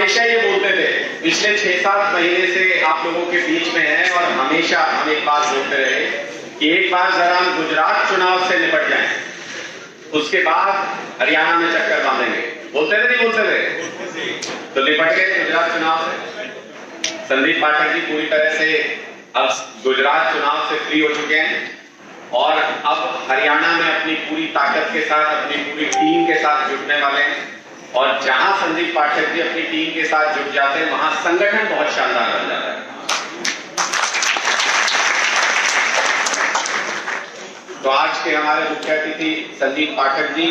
हमेशा ये बोलते थे, पिछले 6-7 महीने से आप लोगों के बीच में हैं और हमेशा हम एक बात बोलते रहे कि एक बार जरा हम गुजरात चुनाव से निपट जाएं, उसके बाद हरियाणा में चक्कर बांधेंगे। बोलते थे नहीं बोलते थे? तो निपट गए गुजरात चुनाव से। संदीप पाठक जी पूरी तरह से अब गुजरात चुनाव से फ्री हो चुके हैं और अब हरियाणा में अपनी पूरी ताकत के साथ, अपनी पूरी टीम के साथ जुटने वाले हैं। और जहां संदीप पाठक जी अपनी टीम के साथ जुट जाते हैं, वहां संगठन बहुत शानदार बन जाता है। तो आज के हमारे मुख्य अतिथि संदीप पाठक जी,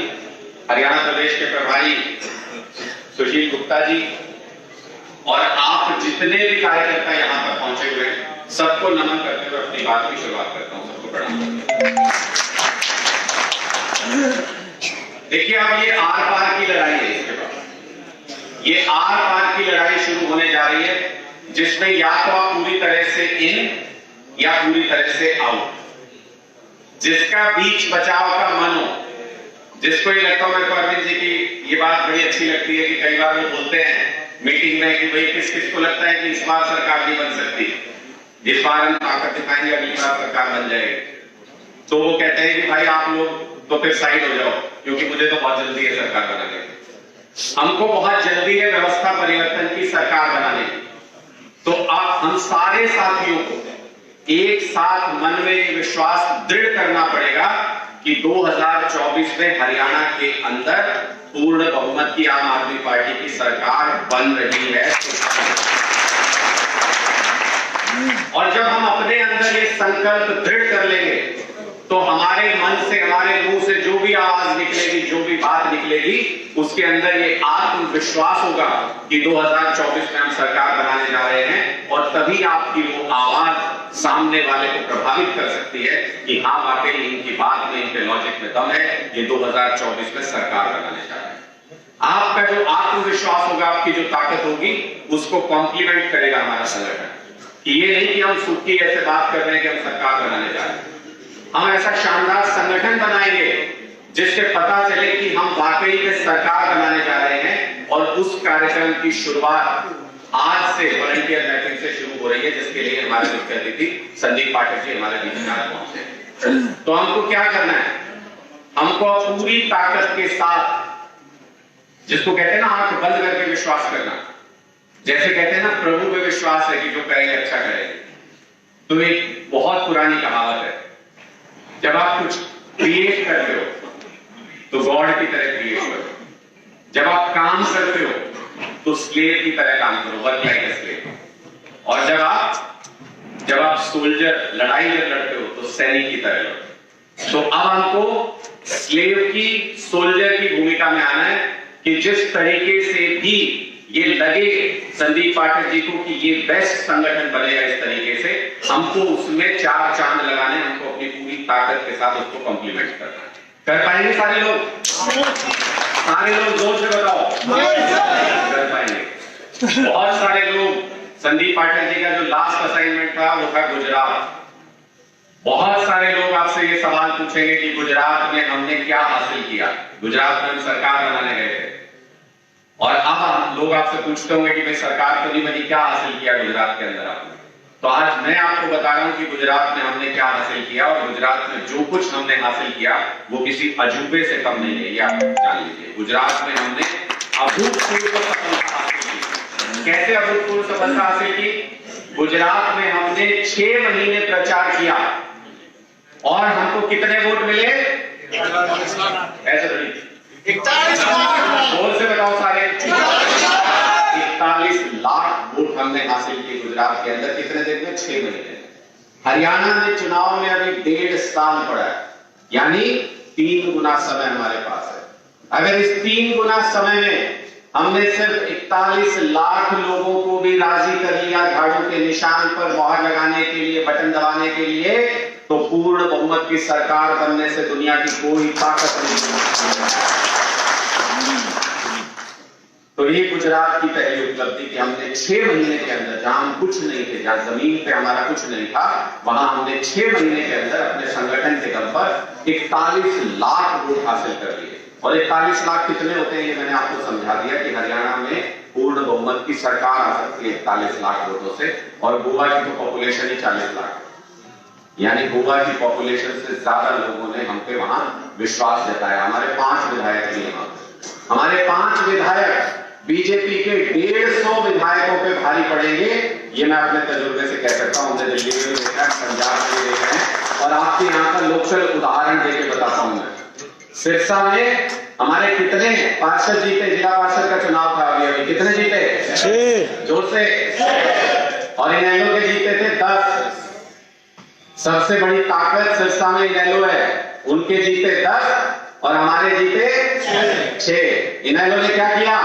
हरियाणा प्रदेश के प्रभारी सुशील गुप्ता जी, और आप जितने भी कार्यकर्ता यहां पर पहुंचे हुए हैं, सबको नमन करते हुए अपनी बात की शुरुआत करता हूं। सबको प्रणाम। देखिए, अब ये आर पार की लड़ाई है। इसके बाद ये आर पार की लड़ाई शुरू होने जा रही है, जिसमें या तो आप पूरी तरह से इन या पूरी तरह से आउट। जिसका बीच बचाव का मन हो, जिसको ये लगता हो, मेरे को अरविंद जी की ये बात बड़ी अच्छी लगती है कि कई बार वो बोलते हैं मीटिंग में कि भाई किस किस को लगता है कि इस बार सरकार नहीं बन सकती, जिस बार हम ताकत दिखाएंगे अगली बार सरकार बन जाएगी। तो वो कहते हैं कि भाई आप लोग तो फिर साइड हो जाओ, क्योंकि मुझे तो बहुत जल्दी है सरकार बनाने की, हमको बहुत जल्दी है व्यवस्था परिवर्तन की सरकार बनाने की। तो आप हम सारे साथियों को एक साथ मन में ये विश्वास दृढ़ करना पड़ेगा कि 2024 में हरियाणा के अंदर पूर्ण बहुमत की आम आदमी पार्टी की सरकार बन रही है। और जब हम अपने अंदर ये संकल्प दृढ़ कर लेंगे, तो हमारे मन से, हमारे मुंह से जो भी आवाज निकलेगी, जो भी बात निकलेगी, उसके अंदर ये आत्मविश्वास होगा कि 2024 में हम सरकार बनाने जा रहे हैं। और तभी आपकी वो आवाज सामने वाले को प्रभावित कर सकती है कि हाँ, वाकई इनकी बात में, इनके लॉजिक में दम है, ये 2024 में सरकार बनाने जा रहे हैं। आपका जो आत्मविश्वास होगा, आपकी जो ताकत होगी, उसको कॉम्प्लीमेंट करेगा हमारा संगठन। कि ये नहीं कि हम सुखी ऐसे बात कर रहे हैं कि हम सरकार बनाने जा रहे हैं, हम ऐसा शानदार संगठन बनाएंगे जिससे पता चले कि हम वाकई में सरकार बनाने जा रहे हैं। और उस कार्यक्रम की शुरुआत आज से वॉलंटियर मैपिंग से शुरू हो रही है, जिसके लिए हमारे मुख्य अतिथि संदीप पाठक जी हमारे बीच में पहुंचे। तो हमको क्या करना है? हमको पूरी ताकत के साथ, जिसको कहते हैं ना आंख बंद करके विश्वास करना, जैसे कहते हैं ना प्रभु पे विश्वास है कि जो करेंगे अच्छा करेंगे। तो एक बहुत पुरानी कहावत है, जब आप कुछ क्रिएट करते हो तो गॉड की तरह क्रिएट करो, जब आप काम करते हो तो स्लेव की तरह काम करो, वर्क लाइक ए स्लेव। और जब आप सोल्जर, लड़ाई जब लड़ते हो तो सैनिक की तरह लड़ो। तो अब हमको स्लेव की, सोल्जर की भूमिका में आना है कि जिस तरीके से भी ये लगे संदीप पाठक जी को कि ये बेस्ट संगठन बनेगा, इस तरीके से हमको उसमें 4 चांद लगाने, हमको अपनी पूरी ताकत के साथ उसको कॉम्प्लीमेंट करना है। कर पाएंगे सारे लोग? सारे लोग जोर से बताओ। कर पाएंगे। बहुत सारे लोग, संदीप पाठक जी का जो लास्ट असाइनमेंट था वो था गुजरात। बहुत सारे लोग आपसे ये सवाल पूछेंगे कि गुजरात में हमने क्या हासिल किया। गुजरात में हम सरकार बनाने गए थे, और अब लोग आपसे पूछते होंगे कि भाई सरकार तो नहीं बनी, क्या हासिल किया गुजरात के अंदर आपने। तो आज मैं आपको बता रहा हूं कि गुजरात में हमने क्या हासिल किया, और गुजरात में जो कुछ हमने हासिल किया वो किसी अजूबे से कम नहीं है, ये आप जान लीजिए। गुजरात में हमने अभूतपूर्व सफलता हासिल की। कैसे अभूतपूर्व सफलता हासिल की? गुजरात में हमने 6 महीने प्रचार किया और हमको कितने वोट मिले? ऐसे थोड़ी, 41 लाख। जोर से बताओ सारे। 41 लाख वोट हमने हासिल किए गुजरात के अंदर। कितने दिन में? 6 महीने। हरियाणा में चुनाव में अभी 1.5 साल पड़ा है, यानी 3 गुना समय हमारे पास है। अगर इस 3 गुना समय में हमने सिर्फ 41 लाख लोगों को भी राजी कर लिया झाड़ू के निशान पर मोहर लगाने के लिए, बटन दबाने के लिए, तो पूर्ण बहुमत की सरकार बनने से दुनिया की कोई ताकत नहीं। तो ये गुजरात की पहली उपलब्धि कि हमने 6 महीने के अंदर, जहां हम कुछ नहीं थे, जहां जमीन पे हमारा कुछ नहीं था, वहां हमने 6 महीने के अंदर अपने संगठन के दम पर 41 लाख वोट हासिल कर लिए। और 41 लाख कितने होते हैं ये मैंने आपको समझा दिया कि हरियाणा में पूर्ण पूर्ण बहुमत की सरकार आ सकती है 41 लाख वोटों से, और गोवा की तो पॉपुलेशन ही 40 लाख, यानी गोवा की पॉपुलेशन से ज्यादा लोगों ने हम पे वहां विश्वास जताया। हमारे 5 विधायक भी हैं, हमारे 5 विधायक बीजेपी के 150 विधायकों पे भारी पड़ेंगे, ये मैं अपने तजुर्बे से कह सकता हूं। हमने दिल्ली में भी देखा है, पंजाब में भी देखा है, और आपके यहाँ का लोकल उदाहरण देके बताता हूं मैं। सिरसा में हमारे कितने पार्षद जीते? जिला पार्षद का चुनाव था अभी, कितने जीते? 6। जोर से। और इनेलो के जीते थे 10। सबसे बड़ी ताकत सिरसा में इनेलो है, उनके जीते 10 और हमारे जीते 6। इनेलो ने क्या किया?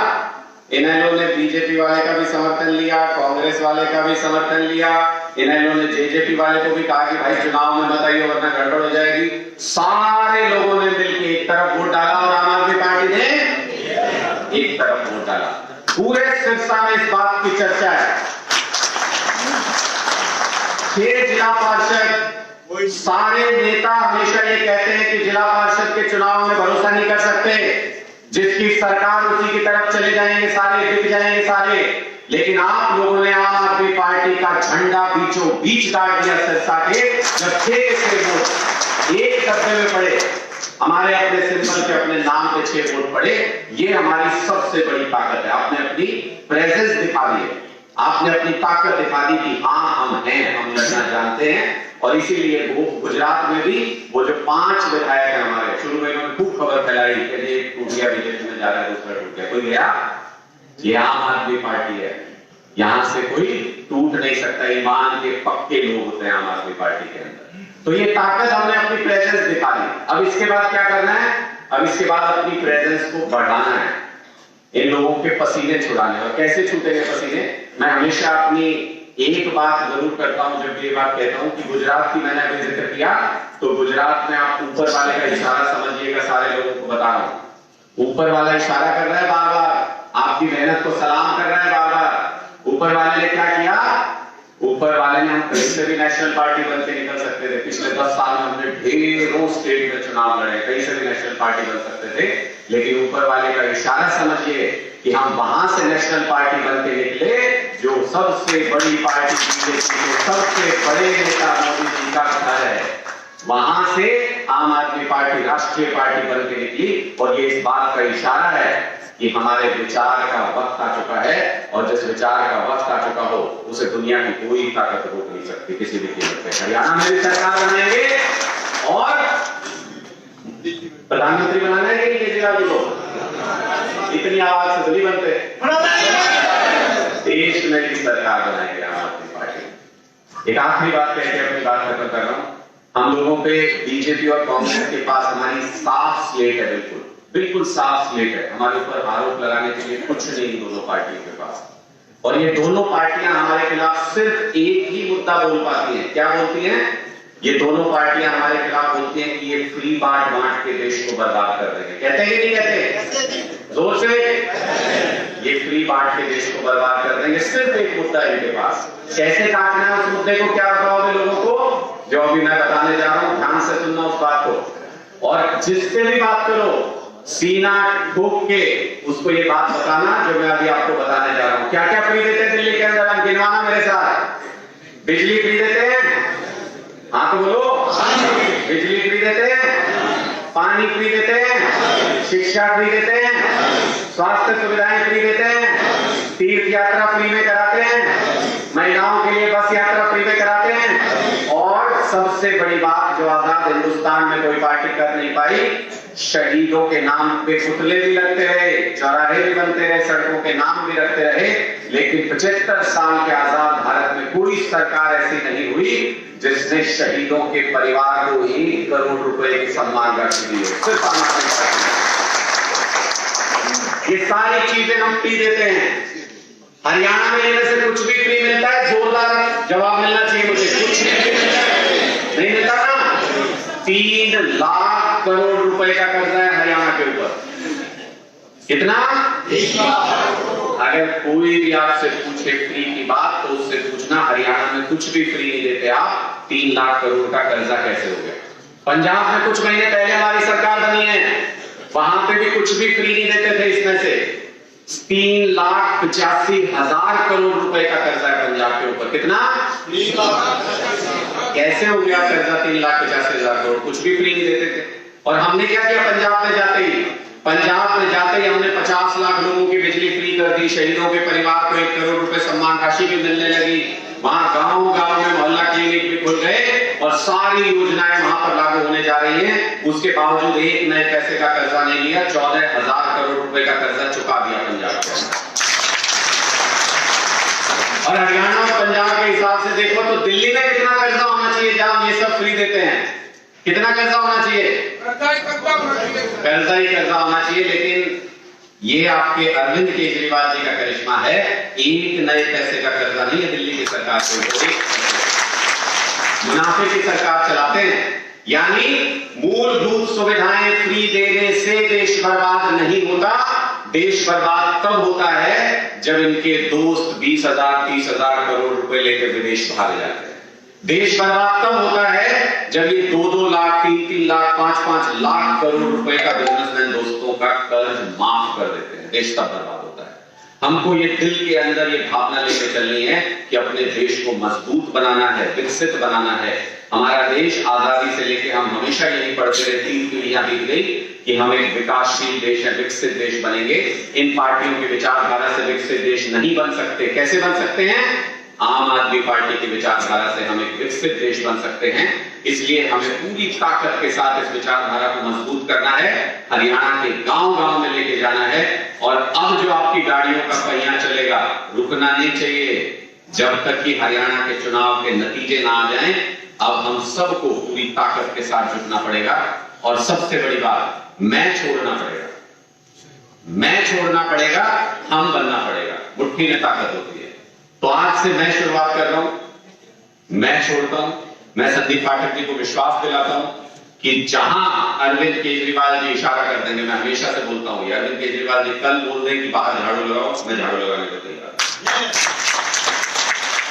इनेलो ने बीजेपी वाले का भी समर्थन लिया, कांग्रेस वाले का भी समर्थन लिया, इनेलो ने जेजेपी वाले को भी कहा कि भाई चुनाव में बताइए वरना गड़बड़ हो जाएगी। सारे लोगों ने मिलकर एक तरफ वोट डाला और आम आदमी पार्टी ने एक तरफ वोट डाला। पूरे सिरसा में इस बात की चर्चा है। 6 जिला पार्षद, सारे नेता हमेशा ये कहते हैं कि जिला पार्षद के चुनाव में भरोसा नहीं कर सकते, जिसकी सरकार उसी की तरफ चले जाएंगे सारे, बिक जाएंगे सारे। लेकिन आप लोगों ने आम आदमी पार्टी का झंडा बीचों बीच गाड़ दिया सिरसा के, जब 6 वोट एक डब्बे में पड़े, हमारे अपने सिंबल के अपने नाम पे 6 वोट पड़े। ये हमारी सबसे बड़ी ताकत है। आपने अपनी प्रेजेंस दिखा दी है, आपने अपनी ताकत दिखा दी कि हाँ हम हैं, हम लड़ना जानते हैं। और इसीलिए वो गुजरात में भी वो जो 5 विधायक हैं हमारे, शुरू में उन्होंने खूब खबर फैलाई कि ये टूट गया, बीजेपी में जा रहा है, दूसरा टूट गया। कोई गया? ये आम आदमी पार्टी है, यहां से कोई टूट नहीं सकता। ईमान के पक्के लोग होते हैं आम आदमी पार्टी के अंदर। तो ये ताकत हमने अपनी प्रेजेंस दिखा दी। अब इसके बाद क्या करना है? अब इसके बाद अपनी प्रेजेंस को बढ़ाना है, इन लोगों के पसीने छुड़ाने। और कैसे छूटेंगे पसीने? मैं हमेशा अपनी एक बात जरूर करता हूं जब ये बात कहता हूं कि गुजरात की मैंने अभी जिक्र किया, तो गुजरात में आप ऊपर वाले का इशारा समझिएगा, सारे लोगों को बता रहा हूं। ऊपर वाला इशारा कर रहा है बार बार, आपकी मेहनत को सलाम कर रहा है बार बार। ऊपर वाले ने क्या किया? ऊपर वाले ने हम कहीं से भी नेशनल पार्टी बन के निकल सकते थे। पिछले 10 साल में हमने ढेरों स्टेट में चुनाव लड़े, कहीं से भी नेशनल पार्टी बन सकते थे। लेकिन ऊपर वाले का इशारा समझिए कि हम वहां से नेशनल पार्टी बन के निकले, जो सबसे बड़ी पार्टी बीजेपी में सबसे बड़े नेता मोदी जी का घर है, वहां से आम आदमी पार्टी राष्ट्रीय पार्टी बन के निकली। और ये इस बात का इशारा है कि हमारे विचार का वक्त आ चुका है, और जिस विचार का वक्त आ चुका हो उसे दुनिया की कोई ताकत रोक नहीं सकती किसी भी कीमत पे। हरियाणा में भी सरकार बनाएंगे और प्रधानमंत्री बनाना है कि केजरीवाल जी को? इतनी आवाज से नहीं बनते। देश में भी सरकार बनाएंगे आम आदमी पार्टी। एक आखिरी बात कह के अपनी बात खत्म कर रहा हूं। हम लोगों पे बीजेपी और कांग्रेस के पास हमारी साफ स्लेट है, बिल्कुल साफ स्लेट है। हमारे ऊपर आरोप लगाने के लिए कुछ नहीं दोनों पार्टियों के पास। और ये दोनों पार्टियां हमारे खिलाफ सिर्फ एक ही मुद्दा बोल पाती हैं। क्या बोलती हैं? ये दोनों पार्टियां हमारे खिलाफ बोलती हैं कि ये फ्री बांट के देश को बर्बाद कर रहे हैं। कहते हैं कि नहीं कहते? जोर से। ये फ्री बांट के देश को बर्बाद कर देंगे, सिर्फ एक मुद्दा है इनके पास। कैसे काटना है उस मुद्दे को, क्या बताओगे लोगों को? जो अभी मैं बताने जा रहा हूं, ध्यान से सुनना उस बात को। और जिससे भी बात करो, सीना ठोक के उसको ये बात बताना जो मैं अभी आपको बताने जा रहा हूं। क्या क्या फ्री देते हैं दिल्ली के अंदर? हम गिनवाना मेरे साथ। बिजली फ्री देते हैं, हाँ तो बोलो। बिजली फ्री देते हैं, पानी फ्री देते हैं, शिक्षा फ्री देते हैं, स्वास्थ्य सुविधाएं फ्री देते हैं, तीर्थ यात्रा फ्री में कराते हैं, महिलाओं के लिए बस यात्रा फ्री में कराते हैं। और सबसे बड़ी बात जो आजाद हिंदुस्तान में कोई पार्टी कर नहीं पाई, शहीदों के नाम पे पुतले भी लगते रहे, चौराहे भी बनते रहे, सड़कों के नाम भी रखते रहे, लेकिन 75 साल के आजाद भारत में कोई सरकार ऐसी नहीं हुई जिसने शहीदों के परिवार को 1 करोड़ रुपए की सम्मान राशि दी है। सिर्फ आम आदमी पार्टी। ये सारी चीजें हम फ्री देते हैं। हरियाणा में इनमें से कुछ भी फ्री मिलता है? जोरदार जवाब मिलना चाहिए मुझे। कुछ भी फ्री मिलता है? नहीं मिलता ना। 3 लाख करोड़ रुपए का कर्जा है हरियाणा के ऊपर। कितना? अगर कोई भी आपसे पूछे फ्री की बात, तो उससे पूछना हरियाणा में कुछ भी फ्री नहीं देते आप। 3 लाख करोड़ का कर्जा कैसे हो गया? पंजाब में कुछ महीने पहले हमारी सरकार बनी है, वहां पे भी कुछ भी फ्री नहीं देते थे। इसमें से 3,85,000 करोड़ रुपए का कर्जा है पंजाब के ऊपर। कितना? 3 लाख। कैसे हो गया कर्जा 3,85,000 करोड़? कुछ भी फ्री नहीं देते थे। और हमने क्या किया? पंजाब में जाते ही हमने 50 लाख लोगों की बिजली फ्री कर दी। शहीदों के परिवार को 1 करोड़ रुपए सम्मान राशि भी मिलने लगी। वहां गांव में मोहल्ला क्लिनिक भी खुल गए और सारी योजनाएं वहां पर लागू होने जा रही हैं। उसके बावजूद एक नए पैसे का कर्जा नहीं लिया। 14,000 करोड़ रुपए का कर्जा चुका दिया पंजाब के अंदर। और हरियाणा और पंजाब के हिसाब से देखो तो दिल्ली में कितना कर्जा होना चाहिए जहां ये सब फ्री देते हैं? कितना कर्जा होना चाहिए? कर्जा ही कर्जा होना चाहिए। लेकिन ये आपके अरविंद केजरीवाल जी का करिश्मा है। एक नए पैसे का कर्जा नहीं है दिल्ली की सरकार को। मुनाफे की सरकार चलाते हैं। यानी मूलभूत सुविधाएं फ्री देने से देश बर्बाद नहीं होता। देश बर्बाद तब होता है जब इनके दोस्त 20,000 30,000 करोड़ रुपए लेकर विदेश भाग जाते हैं। देश बर्बाद तब होता है जब ये 2-2 लाख 3-3 लाख 5-5 लाख करोड़ रुपए का बिजनेसमैन दोस्तों का कर्ज माफ कर देते हैं। देश तब बर्बाद होता है। हमको ये दिल के अंदर ये भावना लेकर चलनी है कि अपने देश को मजबूत बनाना है, विकसित बनाना है। हमारा देश आजादी से लेकर हम हमेशा यही पढ़ते रहे, 3 पीढ़ियां बीत गई कि हम एक विकासशील देश है, विकसित देश बनेंगे। इन पार्टियों की विचारधारा से विकसित देश नहीं बन सकते। कैसे बन सकते हैं? आम आदमी पार्टी की विचारधारा से हम एक विकसित देश बन सकते हैं। इसलिए हमें पूरी ताकत के साथ इस विचारधारा को मजबूत करना है, हरियाणा के गांव-गांव में लेके जाना है। और अब जो आपकी गाड़ियों का पहिया चलेगा, रुकना नहीं चाहिए जब तक कि हरियाणा के चुनाव के नतीजे ना आ जाएं। अब हम सबको पूरी ताकत के साथ जुटना पड़ेगा। और सबसे बड़ी बात, मैं छोड़ना पड़ेगा, हम बनना पड़ेगा। मुट्ठी में ताकत होती है। तो आज से मैं शुरुआत कर रहा हूं, मैं छोड़ता हूं। मैं संदीप पाठक जी को विश्वास दिलाता हूं कि जहां अरविंद केजरीवाल जी इशारा कर देंगे, मैं हमेशा से बोलता हूं, अरविंद केजरीवाल जी कल बोल दें कि बाहर झाड़ू लगाओ, मैं झाड़ू लगाने को तैयार।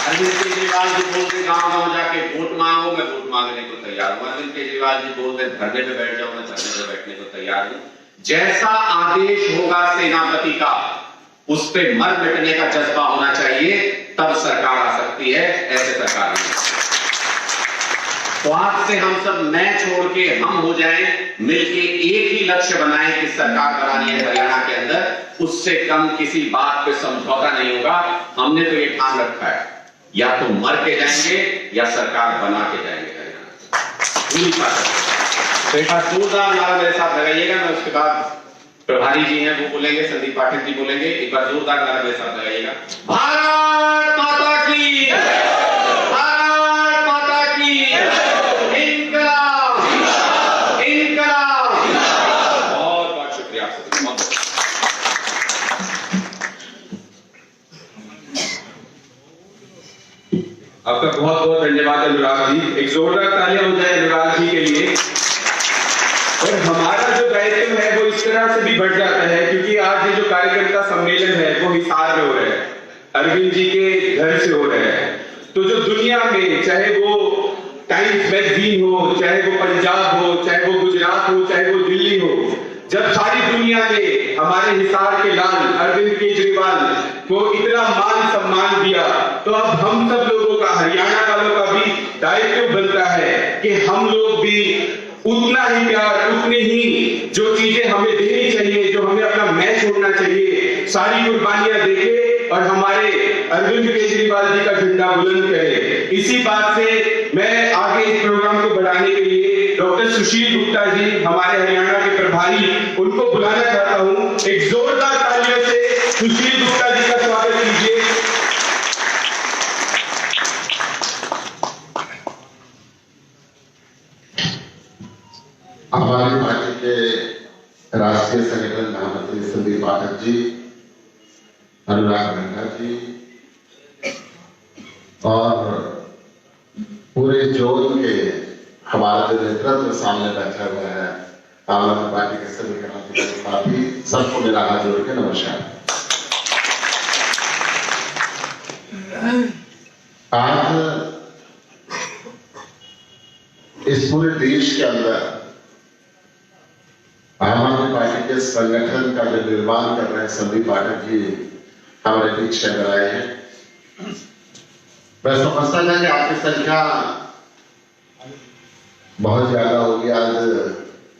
अरविंद केजरीवाल जी बोल दें गांव-गांव जाके वोट मांगो, मैं वोट मांगने को तैयार हूं। अरविंद केजरीवाल जी बोल दें धरने पे बैठ जाओ, मैं धरने पे बैठने को तैयार हूं। जैसा आदेश होगा सेनापति का, उस पे मर मिटने का जज्बा होना चाहिए, तब सरकार आ सकती है। ऐसे सरकार नहीं। तो आज से हम सब मैं छोड़ के हम हो जाएं, मिलके एक ही लक्ष्य बनाएं कि सरकार बनानी है हरियाणा के अंदर। उससे कम किसी बात पे समझौता नहीं होगा। हमने तो ये ठान रखा है, या तो मर के जाएंगे या सरकार बना के जाएंगे हरियाणा पूरी ताकत। तो एक बार जोरदार नारा मेरे साथ लगाइएगा। मैं उसके बाद प्रभारी जी हैं वो बोलेंगे, संदीप पाठक जी बोलेंगे। एक बार जोरदार नारा मेरे साथ लगाइएगा। भारत माता की, भारत माता की, इंकलाब, इंकलाब। बहुत बहुत शुक्रिया आप सभी। आपका बहुत बहुत धन्यवाद अनुराग जी। एक जोरदार तालियां हो जाए अनुराग जी के लिए। और हमारा जो दायित्व है वो इस तरह से भी बढ़ जाता है, क्योंकि आज ये जो कार्यकर्ता सम्मेलन है वो हिसार में हो रहा है, अरविंद जी के घर से हो रहा है। तो जो दुनिया में, चाहे वो टाइम्स मैगजीन हो, चाहे वो पंजाब हो, चाहे वो गुजरात हो, चाहे वो दिल्ली हो, जब सारी दुनिया ने हमारे हिसार के लाल अरविंद केजरीवाल को इतना मान सम्मान दिया, तो अब हम सब लोगों का, हरियाणा वालों का भी दायित्व बनता है कि हम लोग भी उतना ही प्यार, उतनी ही जो चीजें हमें देनी चाहिए, जो हमें अपना मैं छोड़ना चाहिए, सारी कुर्बानियां देके और हमारे अरविंद केजरीवाल जी का झंडा बुलंद करें। इसी बात से मैं आगे इस प्रोग्राम को बढ़ाने के लिए डॉक्टर सुशील गुप्ता जी, हमारे हरियाणा के प्रभारी, उनको बुलाना चाहता हूं। एक जोरदार तालियों से सुशील गुप्ता जी का स्वागत कीजिए। हमारी पार्टी के राष्ट्रीय संगठन महामंत्री संदीप पाठक जी, अनुराग रंगा जी और पूरे जोन के हमारे जो नेतृत्व सामने बैठा हुआ है, आम आदमी पार्टी के सभी कार्यकर्ता, सबको मेरा हाथ जोड़ के नमस्कार। आज इस पूरे देश के अंदर आम आदमी पार्टी के संगठन का जो निर्माण कर रहे हैं संदीप पाठक जी हमारे बीच अंदर आए हैं। मैं समझता था कि आपकी संख्या बहुत ज्यादा होगी, आज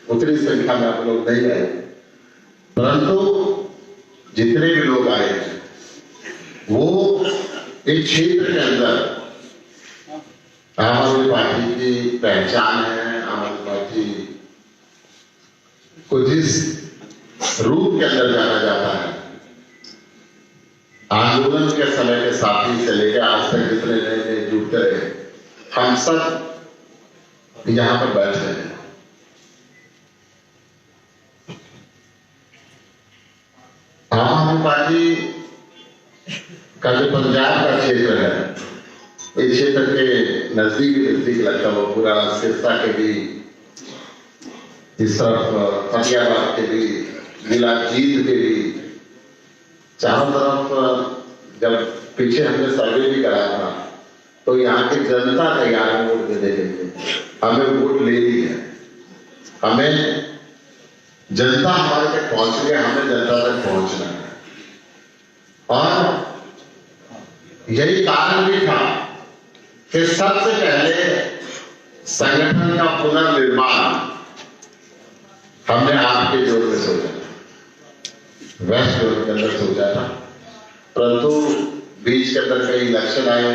उतनी संख्या में आप लोग नहीं आए, परंतु जितने भी लोग आए हैं वो एक क्षेत्र के अंदर आम आदमी पार्टी की पहचान है, आम आदमी पार्टी को जिस रूप के अंदर जाना जाता है, आंदोलन के समय के साथी से लेकर आज तक जितने नए नए जुड़ते रहे, हम सब यहां पर बैठे हैं। आम आदमी पार्टी का जो पंजाब का क्षेत्र है, इस क्षेत्र के नजदीक लगता वो पूरा सिरसा के भी, इस तरफ फतेहाबाद के भी, जिला जींद के भी, चारों तरफ जब पीछे हमने सर्वे भी कराया था तो यहाँ की जनता तैयार है वोट देने के लिए। हमें वोट लेनी है, हमें जनता हमारे तक पहुंच गया, हमें जनता तक पहुंचना है। और यही कारण भी था कि सबसे पहले संगठन का पुनर्निर्माण हमने आपके जोर में सोचा, वेस्ट जोन के अंदर सोचा था, परंतु बीच के अंदर कई इलेक्शन आए,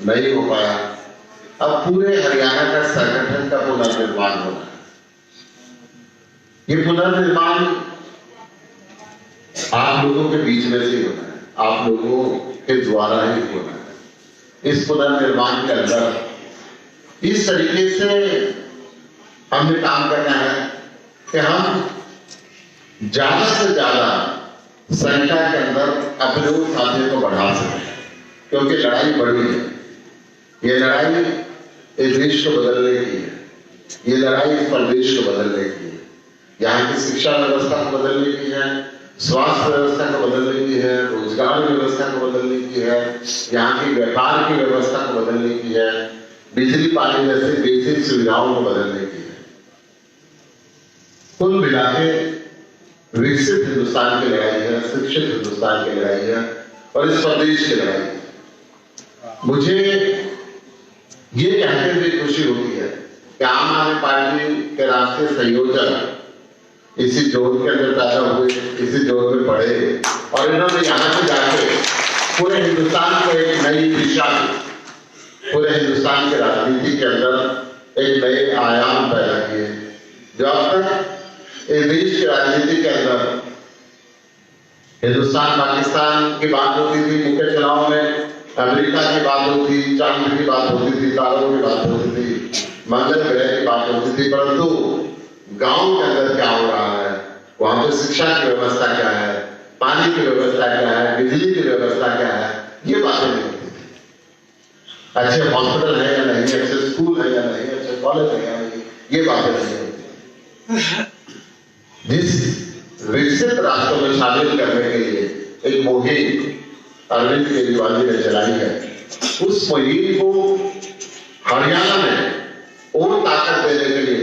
नहीं हो पाया। अब पूरे हरियाणा का संगठन का पुनर्निर्माण होना है। ये पुनर्निर्माण आप लोगों के बीच में से होना है, आप लोगों के द्वारा ही होना है। इस पुनर्निर्माण के अंदर इस तरीके से हमें काम करना है कि हम ज्यादा से ज्यादा संख्या के अंदर अपने उस साथियों को बढ़ा सकें, क्योंकि लड़ाई बड़ी है। ये लड़ाई इस देश को बदलने की है, ये लड़ाई इस प्रदेश को बदलने की है, यहाँ की शिक्षा व्यवस्था को बदलने की है, स्वास्थ्य व्यवस्था को बदलने की है, रोजगार व्यवस्था को बदलने की है, यहाँ की व्यापार की व्यवस्था को बदलने की है, बिजली पानी जैसे बेसिक सुविधाओं को बदलने की है। कुल मिला के विकसित हिंदुस्तान की लड़ाई है, शिक्षित हिंदुस्तान की लड़ाई है और इस प्रदेश की लड़ाई है। मुझे ये कहते हुए खुशी होती है कि आम आदमी पार्टी के राष्ट्रीय संयोजक इसी जोन के अंदर पैदा हुए, इसी जोन में पढ़े और इन्होंने यहाँ से जाके पूरे हिंदुस्तान को एक नई दिशा दी, पूरे हिंदुस्तान की राजनीति के अंदर एक नए आयाम पैदा किए। जो अब तक इस देश की राजनीति के अंदर हिंदुस्तान पाकिस्तान की बात होती थी, मुख्य चुनाव में अमेरिका की बात होती, चांद की बात होती थी, तारों की बात होती थी, मंगल ग्रह की बात होती थी, परंतु गांव के अंदर क्या हो रहा है, वहां पर शिक्षा की व्यवस्था क्या है, पानी की व्यवस्था क्या है, बिजली की व्यवस्था क्या है, ये बातें नहीं होती थी। अच्छे हॉस्पिटल है या नहीं, अच्छे स्कूल है या नहीं, अच्छे कॉलेज है या नहीं, ये बातें नहीं होती। जिस विकसित राष्ट्रों में शामिल करने के लिए एक मुहिम अरविंद केजरीवाल जी ने चलाई है, उस मुहिम को हरियाणा में और ताकत देने के लिए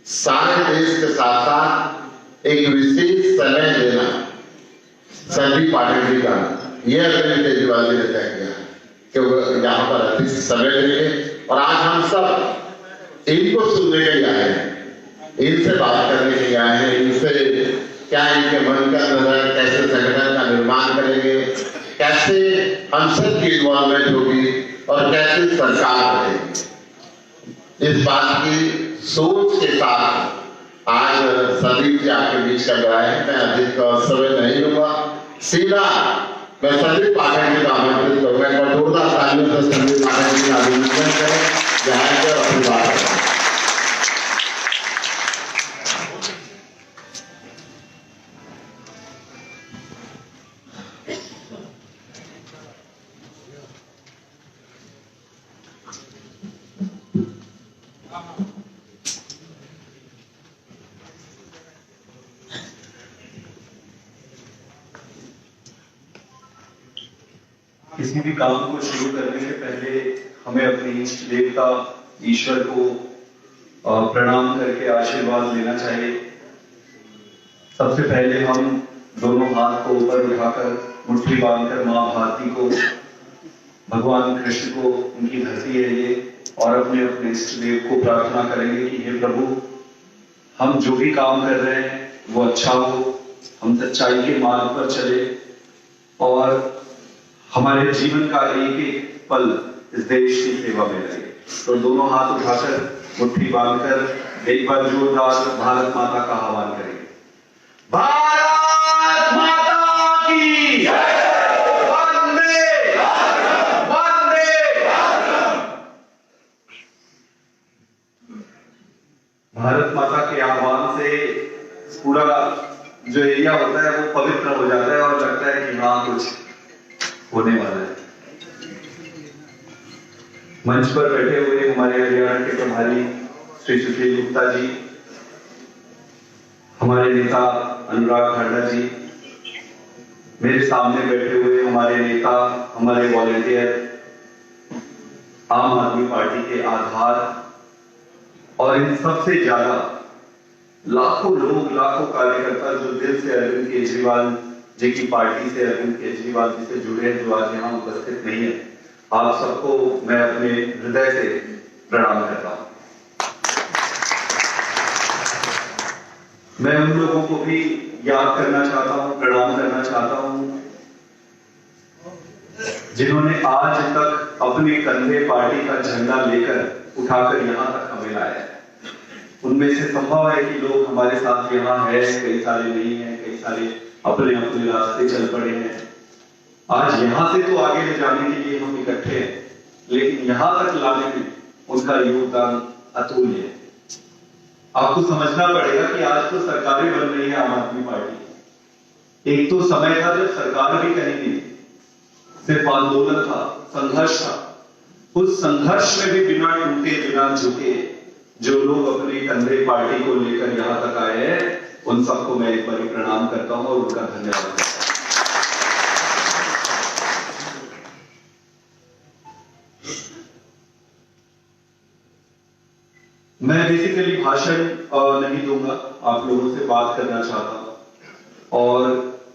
सारे देश के साथ साथ एक विशेष समय देना संदीप पाठक जी का, यह अरविंद केजरीवाल जी ने तय किया कि वो यहाँ पर अधिक समय देंगे। और आज हम सब इनको सुनने के लिए आए हैं, इनसे बात करने के लिए आए हैं, इनसे क्या इनके मन का अंदर है, कैसे संगठन का निर्माण करेंगे, कैसे हम सब की इन्वॉल्वमेंट होगी और कैसे सरकार बनेगी। इस बात की सोच के साथ आज संदीप जी आपके बीच कर रहा है। मैं अधिक समय नहीं लूंगा, सीधा मैं संदीप पाठक जी का आमंत्रित करूंगा। एक बार जोरदार तालियों से संदीप पाठक जी का अभिनंदन करें, जहाँ पर अपनी बात करें। किसी भी काम को शुरू करने से पहले हमें अपने इष्ट देवता ईश्वर को प्रणाम करके आशीर्वाद लेना चाहिए। सबसे पहले हम दोनों हाथ को ऊपर उठाकर मुट्ठी बांधकर मां भारती को, भगवान कृष्ण को, उनकी धरती है ये, और अपने अपने इष्ट देव को प्रार्थना करेंगे कि हे प्रभु, हम जो भी काम कर रहे हैं वो अच्छा हो, हम सच्चाई के मार्ग पर चले और हमारे जीवन का एक एक पल इस देश की सेवा में लगे। तो दोनों हाथ उठाकर मुट्ठी बांधकर एक बार जोरदार भारत माता का आह्वान करेंगे। भारत माता की वंदे वंदे। भारत माता के आह्वान से पूरा जो एरिया होता है वो पवित्र हो जाता है और लगता है कि हाँ कुछ होने वाला है। मंच पर बैठे हुए हमारे हरियाणा के प्रभारी श्री सुशील गुप्ता जी, हमारे नेता अनुराग खन्ना जी, मेरे सामने बैठे हुए हमारे नेता, हमारे वॉलंटियर, आम आदमी पार्टी के आधार, और इन सबसे ज्यादा लाखों लोग, लाखों कार्यकर्ता जो दिल से अरविंद केजरीवाल जी की पार्टी से, अरविंद केजरीवाल जी से जुड़े हैं, जो आज यहाँ उपस्थित नहीं है, आप सबको मैं अपने हृदय से प्रणाम करता हूं। मैं उन लोगों को भी याद करना चाहता हूं, प्रणाम करना चाहता हूं, जिन्होंने आज तक अपने कंधे पार्टी का झंडा लेकर उठाकर यहां तक हमें लाया है। उनमें से संभव है कि लोग हमारे साथ यहाँ है, कई सारे नहीं है, कई सारे अपने अपने रास्ते चल पड़े हैं। आज यहां से तो आगे ले जाने के लिए हम इकट्ठे हैं, लेकिन यहां तक लाने में उनका योगदान अतुल्य है। आपको समझना पड़ेगा कि आज तो सरकारें बन रही है आम आदमी पार्टी। एक तो समय था जब सरकार भी कहीं नहीं, सिर्फ आंदोलन था, संघर्ष था। उस संघर्ष में भी बिना टूटे, बिना झुके जो लोग अपने कंधे पार्टी को लेकर यहां तक आए हैं, उन सबको मैं एक बार प्रणाम करता हूं और उनका धन्यवाद करता हूं। मैं बेसिकली भाषण नहीं दूंगा, आप लोगों से बात करना चाहता हूं। और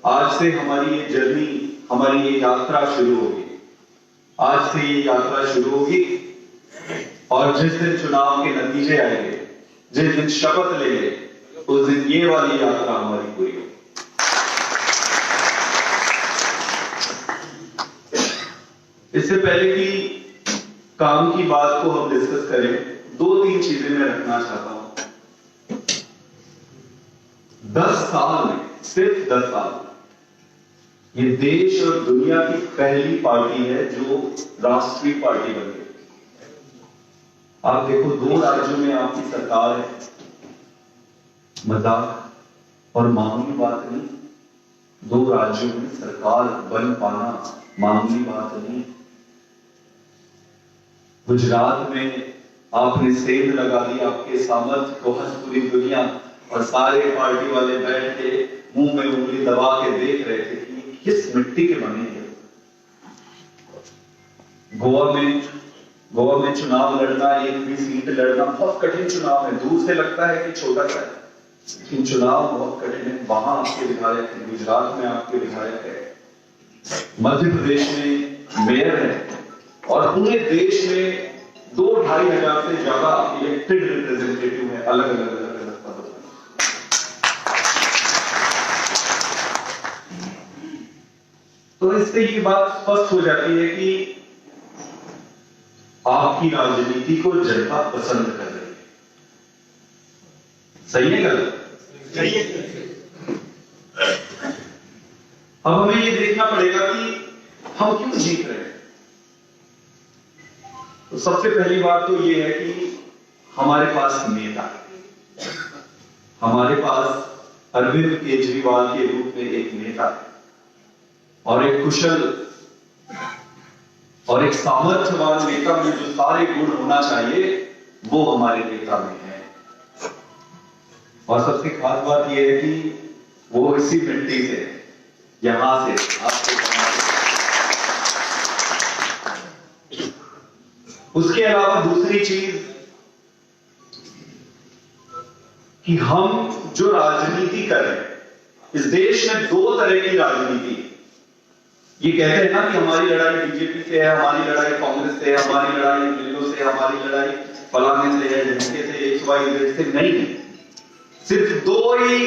आज से हमारी ये जर्नी, हमारी ये यात्रा शुरू होगी। आज से ये यात्रा शुरू होगी और जिस दिन चुनाव के नतीजे आएंगे, जिस दिन शपथ लेंगे, उस दिन ये वाली यात्रा हमारी पूरी होगी। इससे पहले कि काम की बात को हम डिस्कस करें, दो तीन चीजें मैं रखना चाहता हूं। 10 साल में, सिर्फ 10 साल में, ये देश और दुनिया की पहली पार्टी है जो राष्ट्रीय पार्टी बन गई। आप देखो, 2 राज्यों में आपकी सरकार है, मजाक और मामूली बात नहीं। 2 राज्यों में सरकार बन पाना मामूली बात नहीं। गुजरात में आपने सेंध लगा दी, आपके सामर्थ्य को हंस पूरी दुनिया, और सारे पार्टी वाले बैठ के मुंह में उंगली दबा के देख रहे थे कि किस मिट्टी के बने हैं। गोवा में चुनाव लड़ना, एक भी सीट लड़ना बहुत कठिन चुनाव है। दूर से लगता है कि छोटा सा है, लेकिन चुनाव बहुत कठिन है। वहां आपके विधायक है, गुजरात में आपके विधायक है, मध्य प्रदेश में मेयर है, और पूरे देश में 2-2.5 हजार से ज्यादा इलेक्टेड रिप्रेजेंटेटिव है, अलग अलग पदों पर। तो इससे ये बात स्पष्ट हो जाती है कि आपकी राजनीति को जनता पसंद कर रही है। सही है गलत? सही है। अब हमें ये देखना पड़ेगा कि हम क्यों जीत रहे हैं। तो सबसे पहली बात तो ये है कि हमारे पास नेता है, हमारे पास अरविंद केजरीवाल के रूप में एक नेता है, और एक कुशल और एक सामर्थ्यवान नेता में जो सारे गुण होना चाहिए वो हमारे नेता में है। और सबसे खास बात यह है कि वो इसी मिट्टी से, यहां से आपको, उसके अलावा दूसरी चीज कि हम जो राजनीति कर रहे हैं इस देश में दो तरह की राजनीति है। ये कहते हैं ना कि हमारी लड़ाई बीजेपी से है, हमारी लड़ाई कांग्रेस से है, हमारी लड़ाई लीगों से, हमारी लड़ाई फलाने से है, ढमके से, XYZ से नहीं है। सिर्फ दो ही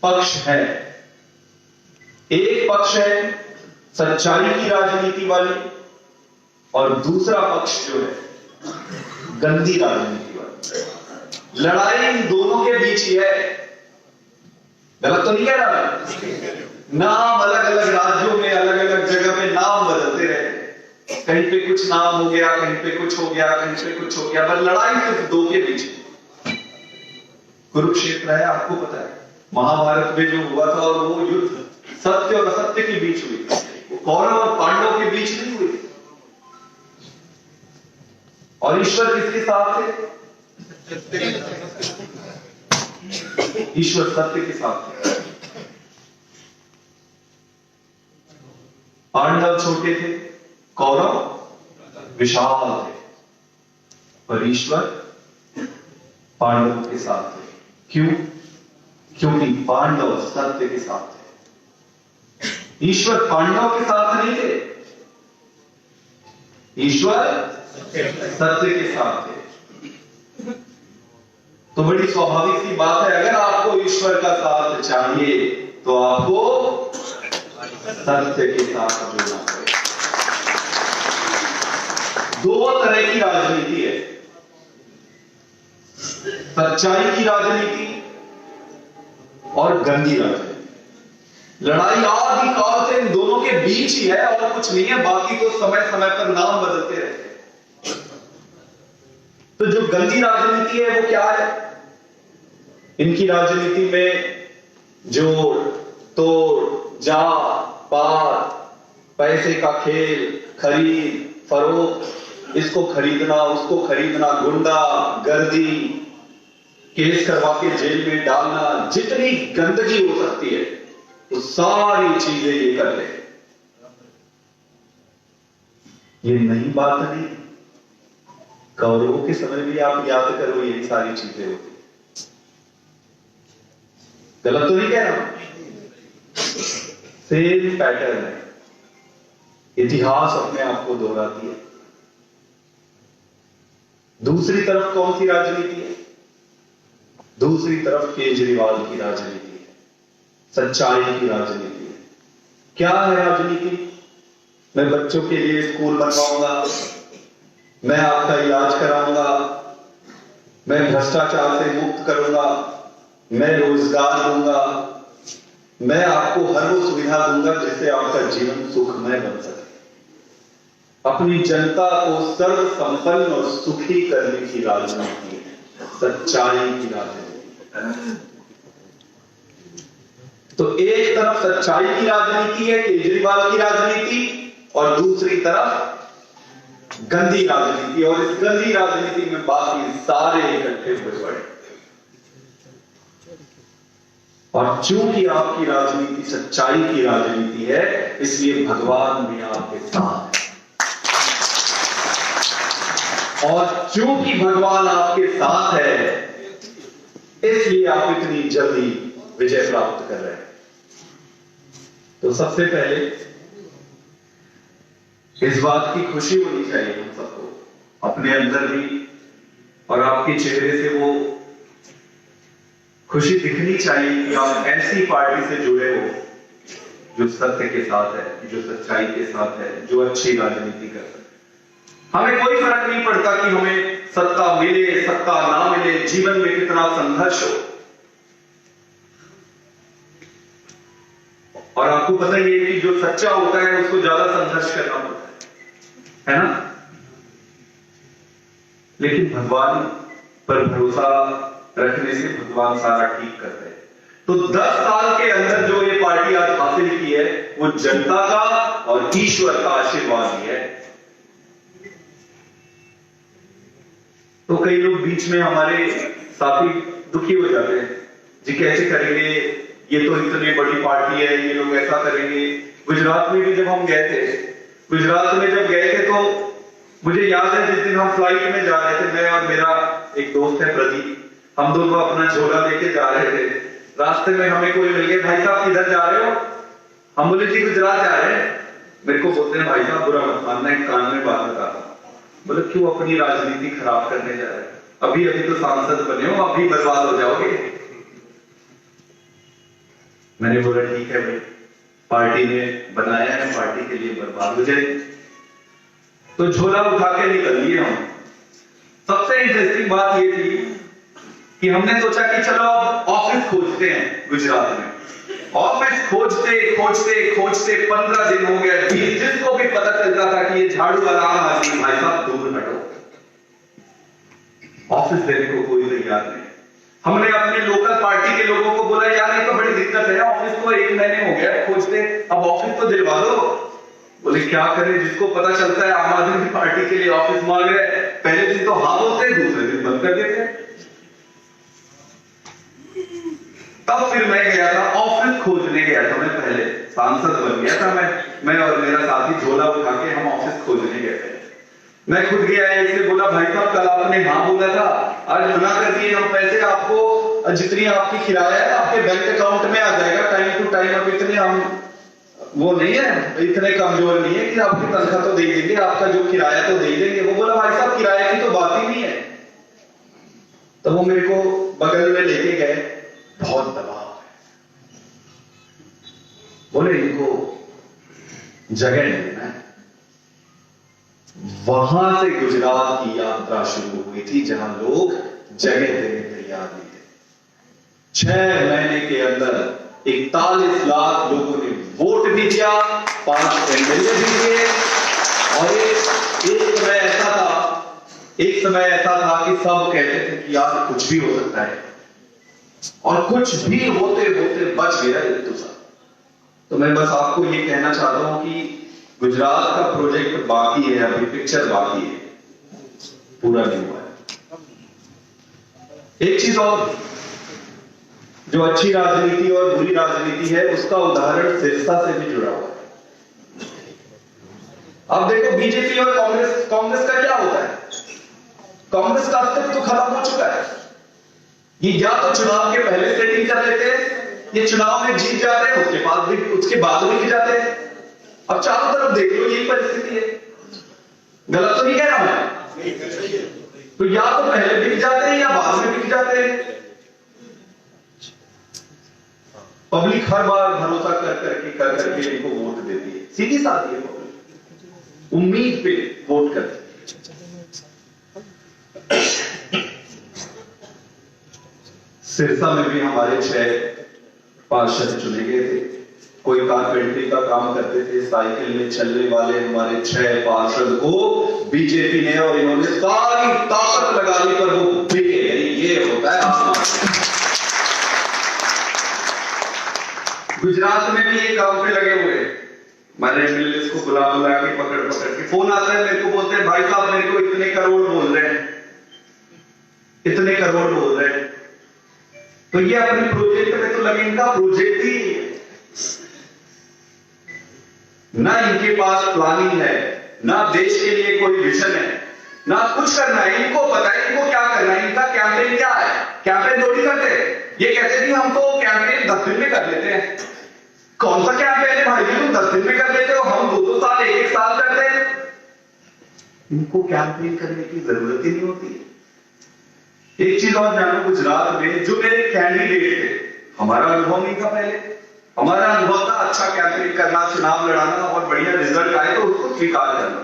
पक्ष है। एक पक्ष है सच्चाई की राजनीति वाली और दूसरा पक्ष जो है गंदी राजनीति वाली। लड़ाई इन दोनों के बीच ही है। गलत तो नहीं कह रहा। नाम अलग अलग राज्यों में, अलग अलग जगह में नाम बदलते रहे, कहीं पे कुछ नाम हो गया, कहीं पे कुछ हो गया, कहीं पे कुछ हो गया, पर लड़ाई सिर्फ दो के बीच है। कुरुक्षेत्र है, आपको पता है, महाभारत में जो हुआ था, और वो युद्ध सत्य और असत्य के बीच हुई, वो कौरव और पांडव के बीच नहीं हुई। और ईश्वर किसके साथ थे? ईश्वर सत्य के साथ थे। पांडव छोटे थे, कौरव विशाल थे, पर ईश्वर पांडवों के साथ थे। क्यों? क्योंकि पांडव सत्य के साथ थे। ईश्वर पांडव के साथ नहीं थे, ईश्वर सत्य के साथ थे। तो बड़ी स्वाभाविक सी बात है, अगर आपको ईश्वर का साथ चाहिए तो आपको सत्य के साथ जुड़ना पड़ेगा। दो तरह की राजनीति है, सच्चाई की राजनीति और गंदी राजनीति। लड़ाई आदि काल से इन दोनों के बीच ही है और कुछ नहीं है। बाकी तो समय समय पर नाम बदलते रहते हैं। तो जो गंदी राजनीति है वो क्या है? इनकी राजनीति में जोड़ तोड़, जात पात, पैसे का खेल, खरीद फरोख्त, इसको खरीदना उसको खरीदना, गुंडा गर्दी, केस करवा के जेल में डालना, जितनी गंदगी हो सकती है तो सारी चीजें ये कर ले। ये नई बात नहीं। कौरवों के समय भी आप याद करो यही सारी चीजें होती। गलत तो नहीं कह रहा। सेम पैटर्न है, इतिहास अपने आप को दोहराती है। दूसरी तरफ कौन सी राजनीति है? दूसरी तरफ केजरीवाल की राजनीति है, सच्चाई की राजनीति है। क्या है राजनीति? मैं बच्चों के लिए स्कूल बनवाऊंगा, मैं आपका इलाज कराऊंगा, मैं भ्रष्टाचार से मुक्त करूंगा, मैं रोजगार दूंगा, मैं आपको हर वो सुविधा दूंगा जिससे आपका जीवन सुखमय बन सके। अपनी जनता को सर्व संपन्न और सुखी करने की राजनीति है, सच्चाई की राजनीति। तो एक तरफ सच्चाई की राजनीति है, केजरीवाल की राजनीति, और दूसरी तरफ गंदी राजनीति। और इस गंदी राजनीति में बाकी सारे इकट्ठे हुए पड़े। और चूंकि आपकी राजनीति सच्चाई की राजनीति है, इसलिए भगवान भी आपके साथ है। और चूंकि भगवान आपके साथ है, इसलिए आप इतनी जल्दी विजय प्राप्त कर रहे हैं। तो सबसे पहले इस बात की खुशी होनी चाहिए हम सबको, अपने अंदर भी, और आपके चेहरे से वो खुशी दिखनी चाहिए कि आप ऐसी पार्टी से जुड़े हो जो सत्य के साथ है, जो सच्चाई के साथ है, जो अच्छी राजनीति कर सकते। हमें कोई फर्क नहीं पड़ता कि हमें सत्ता मिले सत्ता ना मिले, जीवन में कितना संघर्ष हो। और आपको पता ही है कि जो सच्चा होता है उसको ज्यादा संघर्ष करना पड़ता है ना? लेकिन भगवान पर भरोसा रखने से भगवान सारा ठीक करते हैं। तो 10 साल के अंदर जो ये पार्टी आज हासिल की है, वो जनता का और ईश्वर का आशीर्वाद ही है। तो कई लोग बीच में हमारे साथी दुखी हो जाते हैं, जी कैसे करेंगे, ये तो इतनी बड़ी पार्टी है, ये लोग ऐसा करेंगे। गुजरात में भी जब हम गए थे, गुजरात में जब गए थे तो मुझे याद है जिस दिन हम फ्लाइट में जा रहे थे, मैं और मेरा एक दोस्त है प्रदीप, हम दोनों अपना झोला लेके जा रहे थे। रास्ते में हमें कोई मिल गया, भाई साहब किधर जा रहे हो? हम बोले जी गुजरात जा रहे हैं। मेरे को बोलते हैं भाई साहब बुरा मत मानना, एक कान में बात बताता हूं। बोले क्यों अपनी राजनीति खराब करने जा रहे हैं? अभी अभी तो सांसद बने हो, अभी बर्बाद हो जाओगे। मैंने बोला ठीक है भाई, पार्टी ने बनाया है, पार्टी के लिए बर्बाद हो जाए। तो झोला उठा के निकल लिए हम। सबसे इंटरेस्टिंग बात ये थी कि हमने सोचा कि चलो अब ऑफिस खोजते हैं गुजरात में। ऑफिस खोजते खोजते खोजते 15 दिन हो गया। जिसको भी पता चलता था कि ये झाड़ू वाला आम आदमी, भाई साहब दूर हटो, ऑफिस देने को कोई तैयार नहीं। हमने अपने लोकल पार्टी के लोगों को बोला यार ये तो बड़ी दिक्कत है, ऑफिस को 1 महीने हो गया खोजते, अब ऑफिस तो दिलवा दो। बोले क्या करें, जिसको पता चलता है आम आदमी पार्टी के लिए ऑफिस मांग रहे हैं, पहले दिन तो हाँ बोलते, दूसरे दिन बंद कर देते। तब फिर मैं गया था ऑफिस खोजने, गया था मैं, पहले सांसद बन गया था मैं और मेरा साथी झोला उठा के हम ऑफिस खोजने गए थे। मैं खुद गया, इससे बोला भाई साहब कल आपने हाँ बोला था, आज मना कर दिए, हम पैसे आपको जितनी आपकी किराया है आपके बैंक अकाउंट में आ जाएगा टाइम टू टाइम। अब इतने हम वो नहीं है, इतने कमजोर नहीं है कि आपकी तनख्वाह तो दे देंगे, आपका जो किराया तो दे देंगे। वो बोला भाई साहब किराए की तो बात ही नहीं है। तो वो मेरे को बगल में लेके गए, बहुत दबाव है, बोले इनको जगह देना है। वहां से गुजरात की यात्रा शुरू हुई थी, जहां लोग जगह देने तैयार नहीं थे। 6 महीने के अंदर 41 लाख लोगों ने वोट भी दिया, 5 एमएलए भी दिए। और एक समय ऐसा था कि सब कहते थे कि यार कुछ भी हो सकता है, और कुछ भी होते होते बच गया एक दूसरा। तो मैं बस आपको ये कहना चाहता हूं कि गुजरात का प्रोजेक्ट बाकी है, अभी पिक्चर बाकी है, पूरा नहीं हुआ है। एक चीज और, जो अच्छी राजनीति और बुरी राजनीति है उसका उदाहरण सिरसा से भी जुड़ा हुआ है। अब देखो बीजेपी और कांग्रेस का क्या होता है? कांग्रेस का अस्तित्व तो खत्म हो चुका है। ये या तो चुनाव के पहले सेटिंग कर लेते हैं, ये चुनाव में जीत जाते हैं, उसके बाद भी जीत जाते हैं। अब चारों तरफ देख लो यही परिस्थिति है। गलत तो नहीं कह रहा मैं? तो या तो पहले बिक जाते हैं या बाद में बिक जाते हैं। पब्लिक हर बार भरोसा कर करके इनको वोट देती है, सीधी साधी है पब्लिक, उम्मीद पे वोट करती है। सिरसा में भी हमारे 6 पार्षद चुने गए थे। कोई कारपेंटरी का काम करते थे, साइकिल में चलने वाले हमारे 6 पार्षद को बीजेपी ने और इन्होंने सारी ताकत लगा ली, पर वो बिके। ये होता है गुजरात में भी ये काम पे लगे हुए। मैंने एमएलए को बुला के पकड़ के फोन आता है मेरे को, बोलते हैं भाई साहब मेरे को इतने करोड़ बोल रहे हैं, इतने करोड़ बोल रहे हैं। तो ये अपने प्रोजेक्ट में तो लगे, इनका प्रोजेक्ट ही ना, इनके पास प्लानिंग है, ना देश के लिए कोई विजन है, ना कुछ करना है। इनको पता है इनको क्या करना है, इनका कैंपेन क्या है। कैंपेन थोड़ी करते हैं, ये कहते हैं हम तो कैंपेन 10 दिन में कर लेते हैं। कौन सा कैंपेन है भाई जी, तुम 10 दिन में कर लेते हो, हम 2-2 साल 1-1 साल करते हैं। इनको कैंपेन करने की जरूरत ही नहीं होती। एक चीज और जानो, गुजरात में जो मेरे कैंडिडेट थे, हमारा अनुभव नहीं था पहले, हमारा अनुभव था अच्छा कैंपेन करना, चुनाव लड़ाना और बढ़िया रिजल्ट आए तो उसको स्वीकार करना।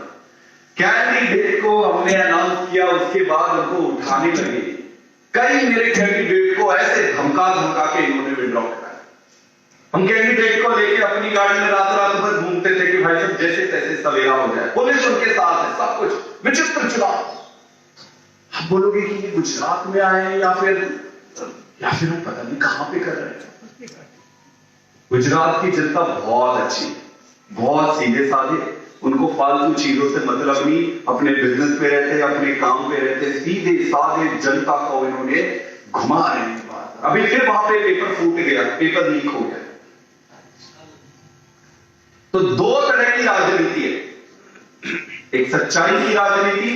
कैंडिडेट को हमने अनाउंस किया, उसके बाद उनको उठाने लगे। कई मेरे कैंडिडेट को ऐसे धमका के इन्होंने विड्रॉ कराया। हम कैंडिडेट को लेके अपनी गाड़ी में रात भर घूमते थे कि भाई सब जैसे तैसे सवेरा हो जाए, पुलिस उनके साथ है, सब कुछ विचित्र चुनाव। आप बोलोगे कि ये गुजरात में आए हैं या फिर हम पता नहीं कहां पे कर रहे हैं। गुजरात की जनता बहुत अच्छी, बहुत सीधे साधे, उनको फालतू चीजों से मतलब नहीं, अपने बिजनेस पे रहते, अपने काम पे रहते, सीधे साधे जनता को इन्होंने घुमा रहे हैं। अभी फिर वहां पे पेपर फूट गया, पेपर लीक हो गया। तो 2 तरह की राजनीति है, एक सच्चाई की राजनीति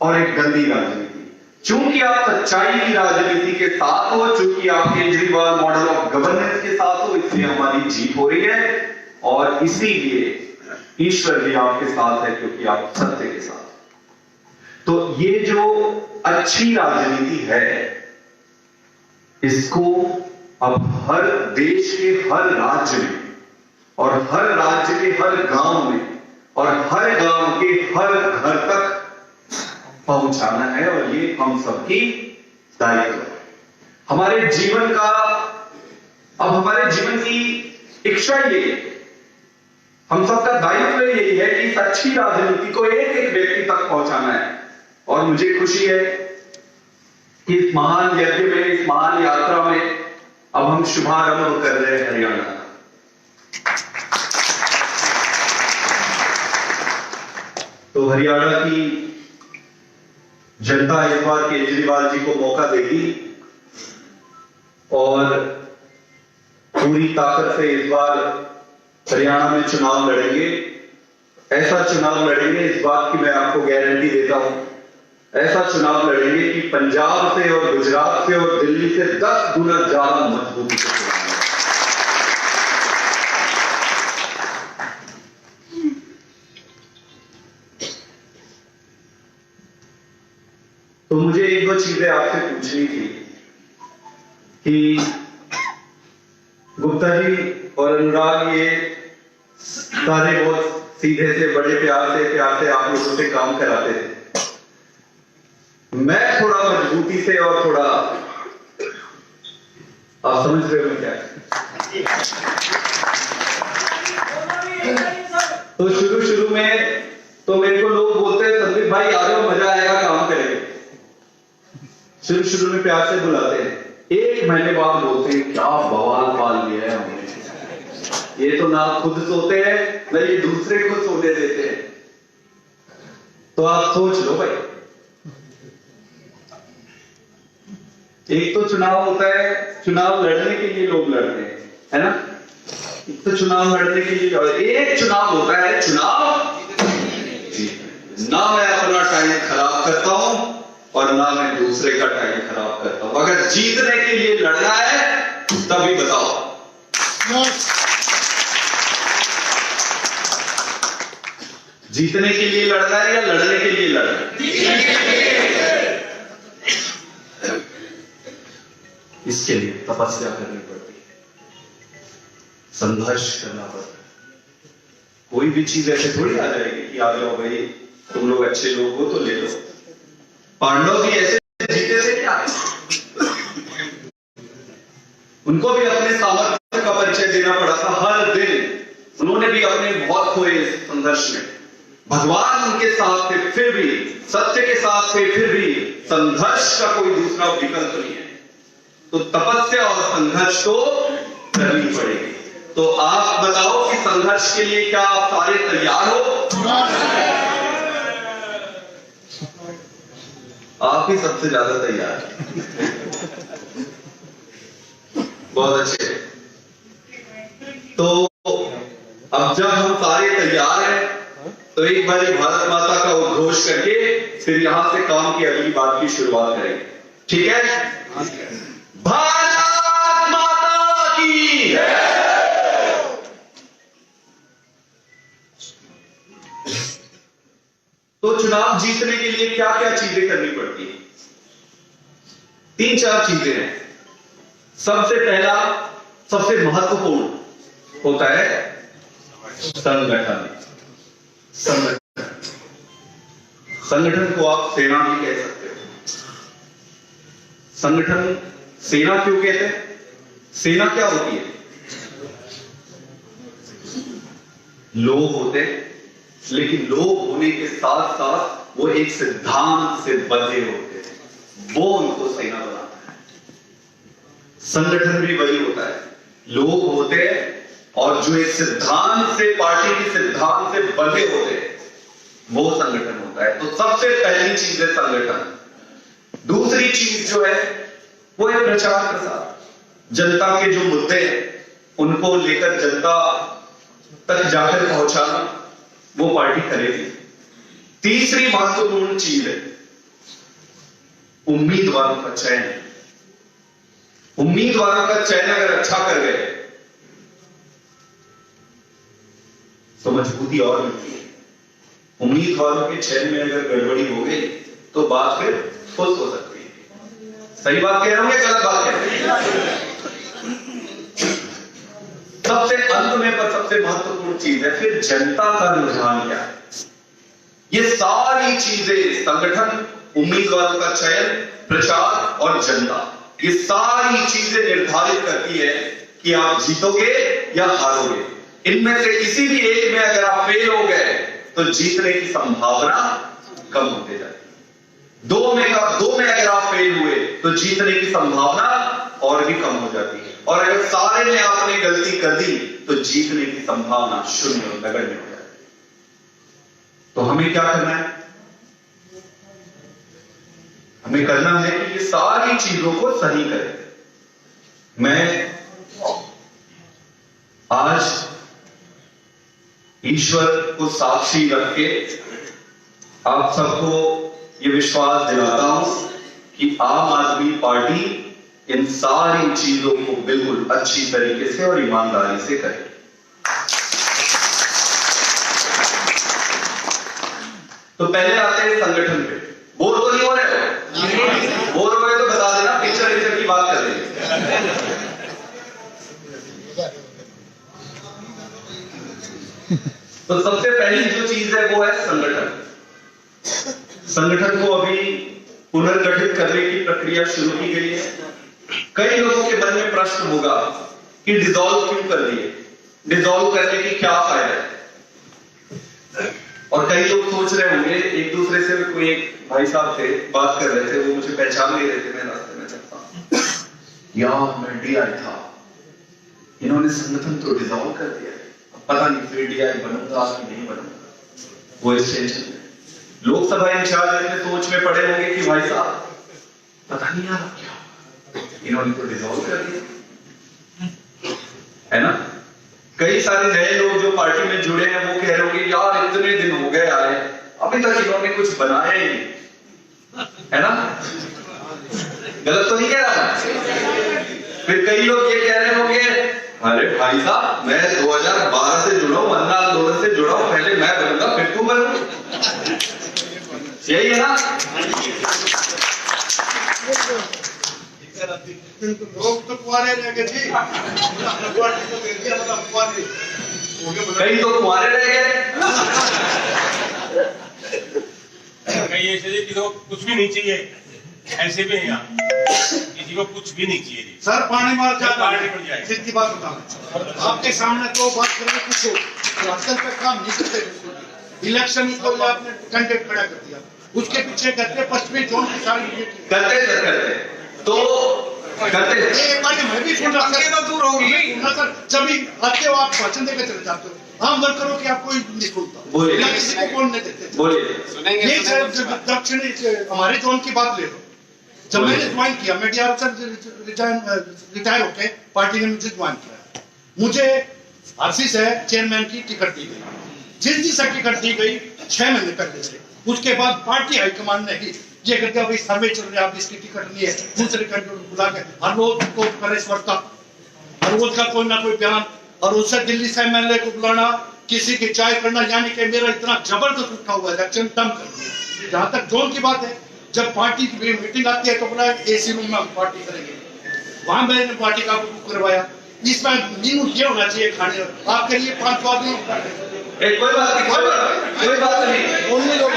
और एक गंदी राजनीति। चूंकि आप सच्चाई की राजनीति के साथ हो, चूंकि आप केजरीवाल मॉडल ऑफ गवर्नेंस के साथ हो, इसलिए हमारी जीत हो रही है और इसीलिए ईश्वर भी आपके साथ है क्योंकि आप सत्य के साथ। तो ये जो अच्छी राजनीति है, इसको अब हर देश के हर राज्य में और हर राज्य के हर गांव में और हर गांव के हर घर तक पहुंचाना है और ये हम सबकी दायित्व है। हमारे जीवन का, अब हमारे जीवन की इच्छा ये है, हम सबका दायित्व यही है कि सच्ची राजनीति को एक एक व्यक्ति तक पहुंचाना है। और मुझे खुशी है कि इस महान यज्ञ में, इस महान यात्रा में अब हम शुभारंभ कर रहे हैं हरियाणा का। तो हरियाणा की जनता इस बार केजरीवाल जी को मौका देगी और पूरी ताकत से इस बार हरियाणा में चुनाव लड़ेंगे। ऐसा चुनाव लड़ेंगे, इस बात की मैं आपको गारंटी देता हूं, ऐसा चुनाव लड़ेंगे कि पंजाब से और गुजरात से और दिल्ली से 10 गुना ज्यादा मजबूती से चुनाव। तो मुझे एक दो चीजें आपसे पूछनी थी कि गुप्ता जी और अनुराग ये सारे बहुत सीधे से बड़े प्यार से आप लोगों से काम कराते थे। मैं थोड़ा मजबूती से और थोड़ा, आप समझ रहे हो क्या? तो शुरू में तो मेरे को लोग बोलते हैं संदीप भाई आ जाओ, मजा आएगा, काम करेंगे। शुरू में प्यार से बुलाते हैं, एक महीने बाद बोलते हैं क्या बवाल पाल लिया है हमने, ये तो ना खुद सोते हैं ना ये दूसरे को सोने देते हैं। तो आप सोच लो भाई, एक तो चुनाव होता है, चुनाव लड़ने के लिए लोग लड़ते हैं, है ना? एक तो चुनाव लड़ने के लिए, और एक चुनाव होता है चुनाव ना मैं अपना टाइम खराब करता हूं और ना मैं दूसरे का टाइम खराब करता हूं। अगर जीतने के लिए लड़ना है तभी बताओ। जीतने के लिए लड़ना है या लड़ने के लिए लड़ना है? इसके लिए तपस्या करनी पड़ती है, संघर्ष करना पड़ता है। कोई भी चीज ऐसे थोड़ी आ जाएगी कि आ जाओ भाई तुम लोग अच्छे लोग हो तो ले लो। पांडव भी ऐसे जीते थे क्या? उनको भी अपने सामर्थ्य का परिचय देना पड़ा था हर दिन, उन्होंने भी अपने बहुत खोए संघर्ष में। भगवान उनके साथ थे, फिर भी सत्य के साथ थे, फिर भी संघर्ष का कोई दूसरा विकल्प नहीं है। तो तपस्या और संघर्ष तो करनी पड़ेगी। तो आप बताओ कि संघर्ष के लिए क्या आप सारे तैयार हो? आप ही सबसे ज्यादा तैयार हैं। बहुत अच्छे। तो अब जब हम सारे तैयार हैं तो एक बार भारत माता का उद्घोष करके फिर यहां से काम की अगली बात की शुरुआत करेंगे, ठीक है? भारत माता की जय। तो चुनाव जीतने के लिए क्या क्या चीजें करनी पड़ती है? 3-4 चीजें हैं। सबसे पहला, सबसे महत्वपूर्ण होता है संगठन। संगठन को आप सेना भी कह सकते हो। संगठन सेना क्यों कहते हैं? सेना क्या होती है? लोग होते हैं, लेकिन लोग होने के साथ साथ वो एक सिद्धांत से बंधे होते हैं, वो उनको सेना बनाता है। संगठन भी वही होता है, लोग होते हैं और जो एक सिद्धांत से, पार्टी के सिद्धांत से बंधे होते हैं, वो संगठन होता है। तो सबसे पहली चीज है संगठन। दूसरी चीज जो है वो है प्रचार प्रसार। जनता के जो मुद्दे हैं उनको लेकर जनता तक जाकर पहुंचाना, वो पार्टी करेगी। तीसरी महत्वपूर्ण चीज है उम्मीदवारों का चयन। उम्मीदवारों का चयन अगर अच्छा कर गए तो मजबूती और मिलती है। उम्मीदवारों के चयन में अगर गड़बड़ी हो गई तो बात फिर फुस हो सकती है। सही बात कह रहा हूं या गलत बात कह रहा हूं? सबसे अंत में पर सबसे महत्वपूर्ण चीज है फिर जनता का रुझान क्या है। ये सारी चीजें, संगठन, उम्मीदवारों का चयन, प्रचार और जनता, ये सारी चीजें निर्धारित करती है कि आप जीतोगे या हारोगे। इनमें से किसी भी एक में अगर आप फेल हो गए तो जीतने की संभावना कम होते जाती है। दो में अगर आप फेल हुए तो जीतने की संभावना और भी कम हो जाती है। और अगर सारे में आपने गलती कर दी तो जीतने की संभावना शून्य नगण्य हो जाती है। तो हमें क्या करना है? हमें करना है कि ये सारी चीजों को सही करें। मैं आज ईश्वर को साक्षी रख के आप सबको ये विश्वास दिलाता हूं कि आम आदमी पार्टी इन सारी चीजों को बिल्कुल अच्छी तरीके से और ईमानदारी से करे। तो पहले आते हैं संगठन पे। बोर तो नहीं हो रहे हो? बोर हो गए तो बता देना, पिक्चर की बात कर रहे हैं। तो सबसे पहली जो चीज है वो है संगठन। संगठन को अभी पुनर्गठित करने की प्रक्रिया शुरू की गई है। कई लोगों के मन में प्रश्न होगा कि डिसॉल्व क्यों कर दिए, डिसॉल्व करने की क्या फायदा है। और कई लोग सोच रहे होंगे, एक दूसरे से कोई एक भाई साहब थे, बात कर रहे थे, वो मुझे पहचान नहीं रहे थे, मैं रास्ते में चलता यार मैं डीआई था, इन्होंने संगठन तो डिसॉल्व कर दिया, पता नहीं फिर डीआई बनूंगा कि नहीं बनूंगा। वो इस टेंशन में लोकसभा इंचार्ज अपने सोच में पड़े होंगे कि भाई साहब पता नहीं यार क्या, इन्होंने तो डिसॉल्व कर दिया, है ना। कई सारे नए लोग जो पार्टी में जुड़े हैं वो कह रहे होंगे यार इतने दिन हो गए आए, अभी तक इन्होंने कुछ बनाया ही नहीं, है ना। गलत तो नहीं कह रहा। फिर कई लोग ये कह रहे होंगे अरे भाई साहब मैं 2012 से जुड़ा हूं, अन्ना आंदोलन से जुड़ा हूं, पहले मैं बनूंगा फिर तू बनूंगा, यही है ना। लोग तो कुआरे रह गए थे, कई तो कुआरे रह गए। कहीं ऐसे किसी को कुछ भी नहीं चाहिए, ऐसे भी है यहाँ, किसी को कुछ भी नहीं चाहिए। सर पानी मार जाता पानी पड़ जाए। सीधी बात बताऊं आपके सामने, तो बात करने कुछ हो रास्ते पे काम नहीं करते। इलेक्शन को आपने कैंडिडेट खड़ा कर दिया, उसके पीछे करते 25 जोन की सारी करते तो करते मैं भी सुन रहा था, दूर होगी सर। जब भी आते हो आप भाषण देकर चले जाते हो, आम वर्करों की आपको नहीं सुनता या किसी को बोलने देते। बोलिए दक्षिणी हमारे जोन की बात ले लो। जब मैंने ज्वाइन किया, मैं डीआर अफसर रिटायर होके पार्टी ने मुझे ज्वाइन किया, मुझे आरसी से चेयरमैन की टिकट दी गई। जिस दिन से टिकट दी गई 6 महीने पहले से, उसके बाद पार्टी हाईकमान ने ही ये कर दिया भाई सर्वे चल रहा है, आप इसकी टिकट नहीं है, दूसरे कैंडिडेट बुला के हर रोज को प्रेस वार्ता, हर रोज का कोई ना कोई बयान, और उससे दिल्ली से एमएलए को बुलाना, किसी की चाय करना, यानी कि मेरा इतना जबरदस्त उठा हुआ इलेक्शन दम कर दिया। जहां तक जोन की बात है, जब पार्टी की मीटिंग आती है तो बोला एसी रूम में हम पार्टी करेंगे, वहां मैंने पार्टी का बुक करवाया। इसमें मीनू ये होना चाहिए खाने, आपके लिए 5 आदमी कोई बात नहीं, कोई बात नहीं, उन्हीं लोग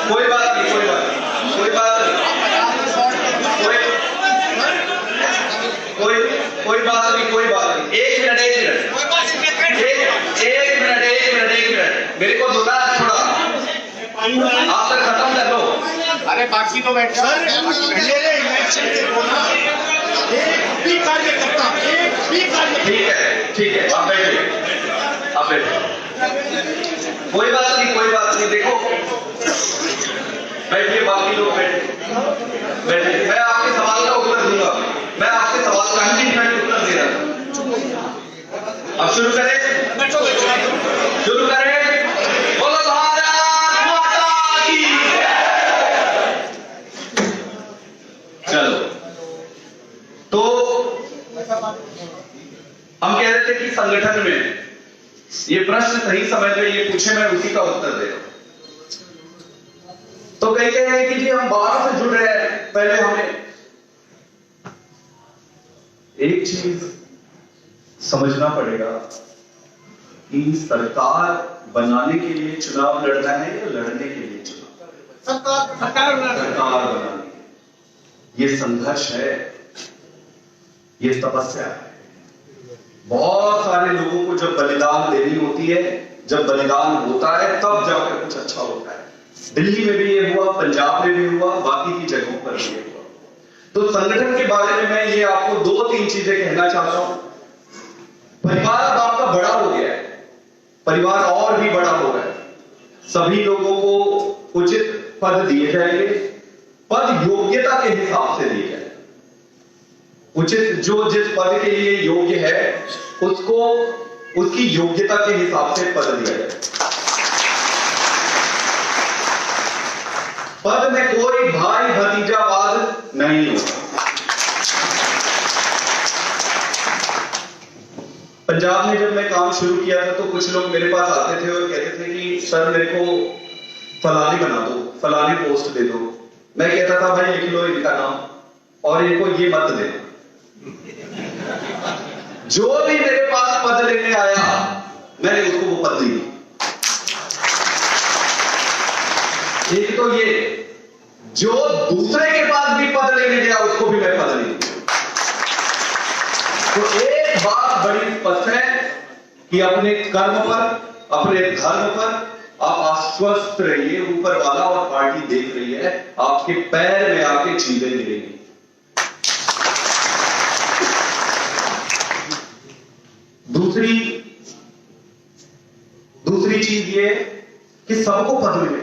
कोई बात नहीं, कोई बात नहीं, कोई बात नहीं, कोई बात नहीं, कोई बात नहीं। एक मिनट मेरे को थोड़ा आप तक खत्म कर लो। अरे बाकी तो बैठ सर मेरे इलेक्शन के दौरान एक भी कार्यकर्ता, एक भी कार्यकर्ता, ठीक है आप बैठिए, आप बैठिए, कोई बात नहीं, कोई बात नहीं। देखो बैठिए, बाकी लोग बैठिए, मैं आपके सवाल का उत्तर दूंगा, मैं आपके सवाल का 5 मिनट उत्तर दे रहा हूं। अब शुरू करें। हम कह रहे थे कि संगठन में ये प्रश्न सही समय पे ये पूछे, मैं उसी का उत्तर दे रहा हूं। तो कई कह रहे हैं कि जी हम बाहर से जुड़ रहे हैं, पहले हमें एक चीज समझना पड़ेगा कि सरकार बनाने के लिए चुनाव लड़ना है या लड़ने के लिए चुनाव? सरकार बनाने के लिए। ये संघर्ष है, ये तपस्या है। बहुत सारे लोगों को जब बलिदान देनी होती है, जब बलिदान होता है तब जाकर कुछ अच्छा होता है। दिल्ली में भी ये हुआ, पंजाब में भी हुआ, बाकी की जगहों पर भी हुआ। तो संगठन के बारे में मैं ये आपको 2-3 चीजें कहना चाहता हूं। परिवार अब आपका बड़ा हो गया है, परिवार और भी बड़ा हो गया है। सभी लोगों को उचित पद दिए जाएंगे, पद योग्यता के हिसाब से दिए जाएंगे। उचित जो जिस पद के लिए योग्य है उसको उसकी योग्यता के हिसाब से पद दिया जाए। पद में कोई भाई भतीजावाद नहीं होता। पंजाब में जब मैं काम शुरू किया था तो कुछ लोग मेरे पास आते थे और कहते थे कि सर मेरे को फलानी बना दो, फलानी पोस्ट दे दो। मैं कहता था भाई लिख लो इनका नाम और इनको ये मत देना। जो भी मेरे पास पद लेने आया मैंने उसको वो पद दी। एक तो ये, जो दूसरे के पास भी पद लेने गया उसको भी मैं पद ली। तो एक बात बड़ी स्पष्ट है कि अपने कर्म पर, अपने धर्म पर आप आश्वस्त रहिए। ऊपर वाला और पार्टी देख रही है, आपके पैर में आके चीजें गिरेंगी। दूसरी चीज ये कि सबको पद मिले।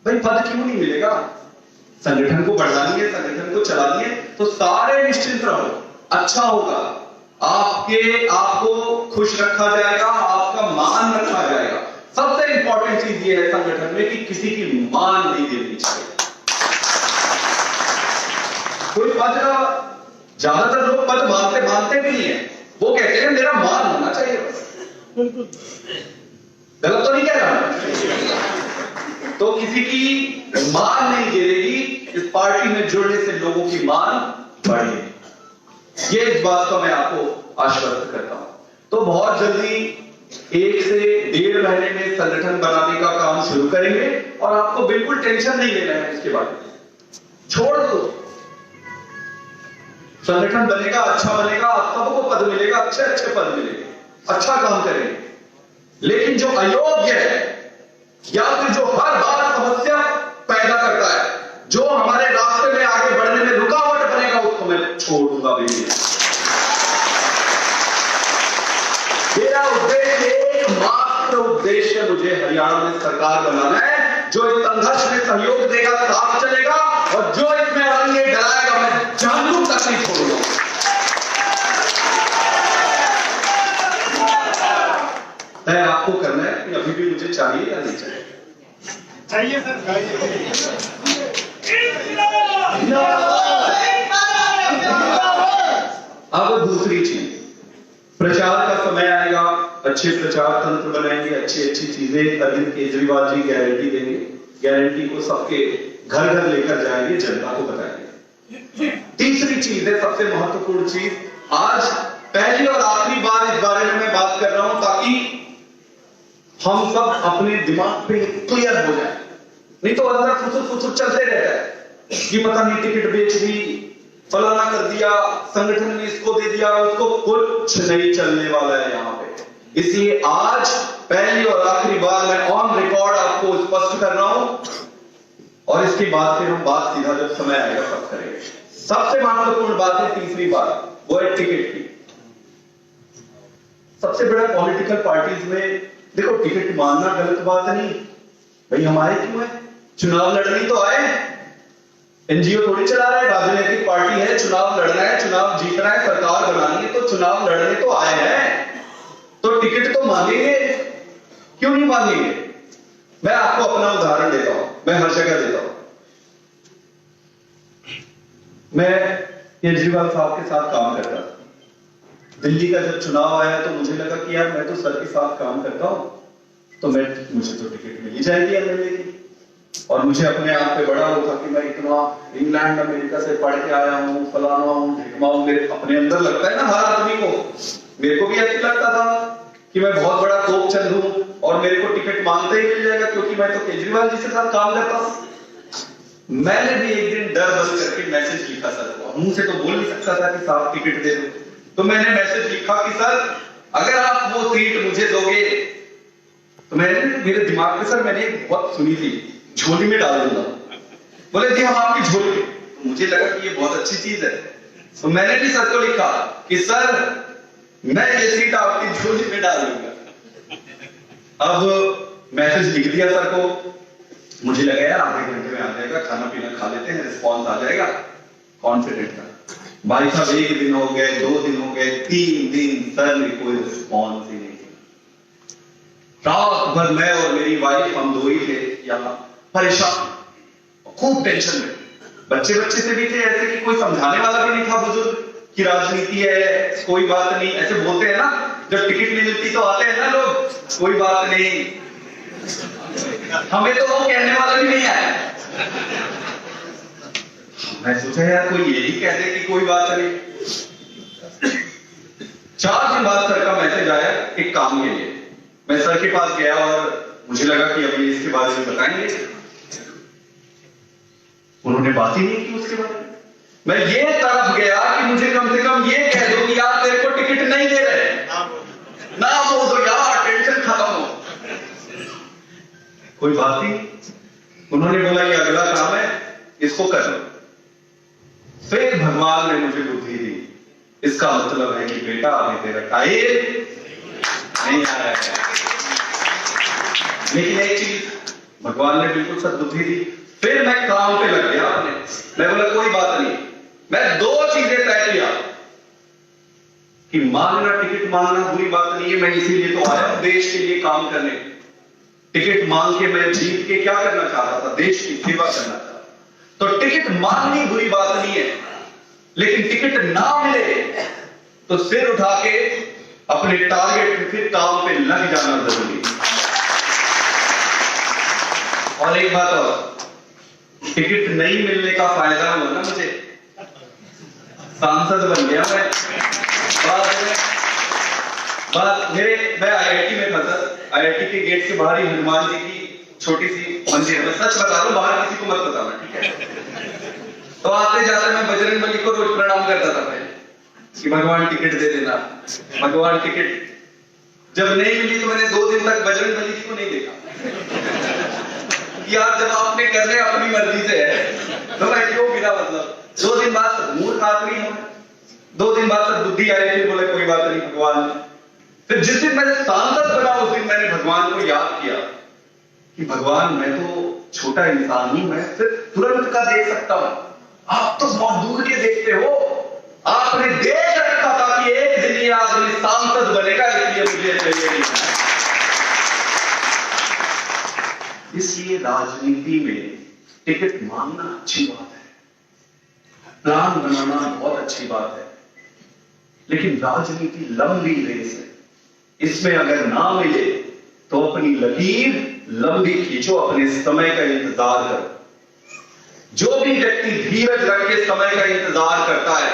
भाई पद क्यों नहीं मिलेगा? संगठन को बढ़ानी है, संगठन को चलानी है, तो सारे निश्चिंत रहो, अच्छा होगा। आपको खुश रखा जाएगा, आपका मान रखा जाएगा। सबसे इंपॉर्टेंट चीज ये है संगठन में कि किसी की मान नहीं देनी चाहिए। कोई पद का, ज्यादातर लोग पद मानते भी नहीं है, वो कहते हैं मेरा मान होना चाहिए बस। गलत तो नहीं कह रहा? तो किसी की मान नहीं गिरेगी, इस पार्टी में जुड़ने से लोगों की मान बढ़ेगी। ये इस बात का मैं आपको आश्वस्त करता हूं। तो बहुत जल्दी 1 से 1.5 महीने में संगठन बनाने का काम शुरू करेंगे और आपको बिल्कुल टेंशन नहीं लेना है इसके बारे में। छोड़ दो, संगठन बनेगा, अच्छा बनेगा, आप सबको पद मिलेगा, अच्छे पद मिलेंगे, अच्छा काम करेंगे। लेकिन जो अयोग्य है या फिर जो हर बार समस्या पैदा करता है, जो हमारे रास्ते में आगे बढ़ने में रुकावट बनेगा, उसको मैं छोड़ दूंगा। मेरा उद्देश्य, एकमात्र उद्देश्य, मुझे हरियाणा में सरकार बनाना है जो इस संघर्ष में सहयोग देगा, साथ चलेगा, और जो इसमें रंगे डराएगा मैं जानबूझ तक नहीं छोड़ूंगा। तय आपको करना है कि अभी भी मुझे चाहिए या नहीं चाहिए? चाहिए सर, अब दूसरी चीज, प्रचार का समय आएगा, अच्छे प्रचार तंत्र बनाएंगे, अच्छी चीजें अरविंद केजरीवाल जी गारंटी देंगे, गारंटी को सबके घर घर लेकर जाएंगे, जनता को बताएंगे। तीसरी चीज है सबसे महत्वपूर्ण चीज, आज पहली और आखिरी बार इस बारे में मैं बात कर रहा हूं ताकि हम सब अपने दिमाग पे क्लियर हो जाए। नहीं तो अंदर फुसुर चलते रहता है कि पता नहीं टिकट बेच दी, फलाना कर दिया, संगठन ने इसको दे दिया, उसको, कुछ नहीं चलने वाला है यहां पे। इसलिए आज पहली और आखिरी बार मैं ऑन रिकॉर्ड आपको स्पष्ट कर रहा हूं, और इसके बाद फिर हम बात सीधा जब समय आएगा तब करेंगे। सबसे महत्वपूर्ण बात है तीसरी बात, वो है टिकट की। सबसे बड़ा पॉलिटिकल पार्टीज में देखो, टिकट मांगना गलत बात नहीं भाई, हमारे क्यों है? चुनाव लड़नी तो आए, एनजीओ थोड़ी चला रहा है, राजनीतिक पार्टी है, चुनाव लड़ना है, चुनाव जीतना है, सरकार बनानी है, तो चुनाव लड़ने तो आए हैं, तो टिकट तो मांगेंगे, क्यों नहीं मांगेंगे? मैं आपको अपना उदाहरण देता हूं, मैं हर जगह देता हूं। मैं केजरीवाल साहब के साथ काम करता था, दिल्ली का जब चुनाव आया तो मुझे लगा कि यार मैं तो सर के साथ काम करता हूं, तो मुझे तो टिकट मिल ही जाएगी एमएलए की। और मुझे अपने आप पे बड़ा होता कि मैं इतना इंग्लैंड अमेरिका से पढ़ के आया हूँ, फलाना हूँ, ढिकमा हूँ। मेरे अपने अंदर लगता है ना हर आदमी को, मेरे को भी ऐसा लगता था कि मैं बहुत बड़ा तोप चंद हूँ और मेरे को टिकट मांगते ही मिल जाएगा, क्योंकि मैं तो केजरीवाल जी के साथ काम करता हूँ। मैंने भी एक दिन डर बंद करके मैसेज लिखा सर को, मुंह से तो बोल नहीं सकता था कि साहब टिकट दे दो, तो मैंने मैसेज लिखा कि सर अगर आप वो सीट मुझे दोगे तो मैंने मेरे दिमाग में सर मैंने एक बहुत सुनी थी, झोली में डाल दूंगा। बोले जी हम आपकी झोली, तो मुझे लगा कि ये बहुत अच्छी चीज है, तो मैंने भी सर को लिखा कि सर मैं ये सीट आपकी झोली में डाल दूंगा। अब मैसेज लिख दिया सर को, मुझे लगा यार आधे घंटे में आ जाएगा, खाना पीना खा लेते हैं, रिस्पॉन्स आ जाएगा, कॉन्फिडेंट था। भाई साहब 1 दिन हो गए, 2 दिन हो गए, 3 दिन, सर ने कोई रिस्पॉन्स ही नहीं किया। रात भर मैं और मेरी वाइफ हम दो ही थे यहाँ, परेशान, खूब टेंशन में। बच्चे से भी थे ऐसे कि कोई समझाने वाला भी नहीं था, बुजुर्ग की राजनीति है, कोई बात नहीं, ऐसे बोलते हैं ना, जब टिकट नहीं मिलती तो आते हैं ना लोग, कोई बात नहीं। हमें तो वो कहने वाला भी नहीं आया। मैं सोचा यार कोई यही कह दे कि कोई बात नहीं। 4 दिन बाद सर का मैसेज आया एक काम के लिए। मैं सर के पास गया और मुझे लगा कि अभी इसके बारे में बताएंगे, उन्होंने बात ही नहीं की उसके बारे में। मैं ये तरफ गया कि मुझे कम से कम ये कह दो कि यार तेरे को टिकट नहीं दे रहे, ना बोल दो यार, टेंशन खत्म हो। कोई बात नहीं, उन्होंने बोला ये अगला काम है, इसको कर लो। फिर भगवान ने मुझे बुद्धि दी, इसका मतलब है कि बेटा अभी तेरा टाइम नहीं आ रहा है। लेकिन एक चीज भगवान ने बिल्कुल सद्बुद्धि दी। फिर मैं काम पे लग गया अपने। मैं बोला कोई बात नहीं, मैं 2 चीजें तय किया कि मांगना, टिकट मांगना बुरी बात नहीं है, मैं इसीलिए तो आया देश के लिए काम करने। टिकट मांग के मैं जीत के क्या करना चाहता था, देश की सेवा करना था। तो टिकट मांगनी बुरी बात नहीं है, लेकिन टिकट ना मिले तो सिर उठा के अपने टारगेट पे फिर काम पे लग जाना जरूरी है। और एक बात और, टिकट नहीं मिलने का फायदा हुआ ना, मुझे सांसद बन गया मैं। मैं आईआईटी में था सर, आईआईटी के गेट के बाहर ही हनुमान जी की छोटी सी मंदिर है। मैं सच बता रहा हूं, बाहर किसी को मत बताना, ठीक है? तो आते जाते मैं बजरंग बली को रोज प्रणाम करता था पहले कि भगवान टिकट दे देना, भगवान टिकट। जब नहीं मिली तो मैंने 2 दिन तक बजरंग बली जी को नहीं देखा। यार जब आपने करने अपनी मर्जी से है तो मैं क्यों बिना मतलब। 2 दिन बाद मूर्ख आदमी हूं, 2 दिन बाद तक बुद्धि आई, फिर बोले कोई बात नहीं भगवान। फिर जिस दिन मैंने सांसद बना उस दिन मैंने भगवान को याद किया कि भगवान मैं तो छोटा इंसान हूं, मैं सिर्फ तुरंत का देख सकता हूं, आप तो बहुत दूर के देखते हो। आपने देख रखा था कि एक दिन ये आदमी सांसद बनेगा, इसलिए मुझे चाहिए। इसलिए राजनीति में टिकट मांगना अच्छी बात है, प्लान बनाना बहुत अच्छी बात है, लेकिन राजनीति लंबी रेस है। इसमें अगर ना मिले तो अपनी लकीर लंबी खींचो, अपने समय का इंतजार करो। जो भी व्यक्ति धीरज रख के समय का इंतजार करता है,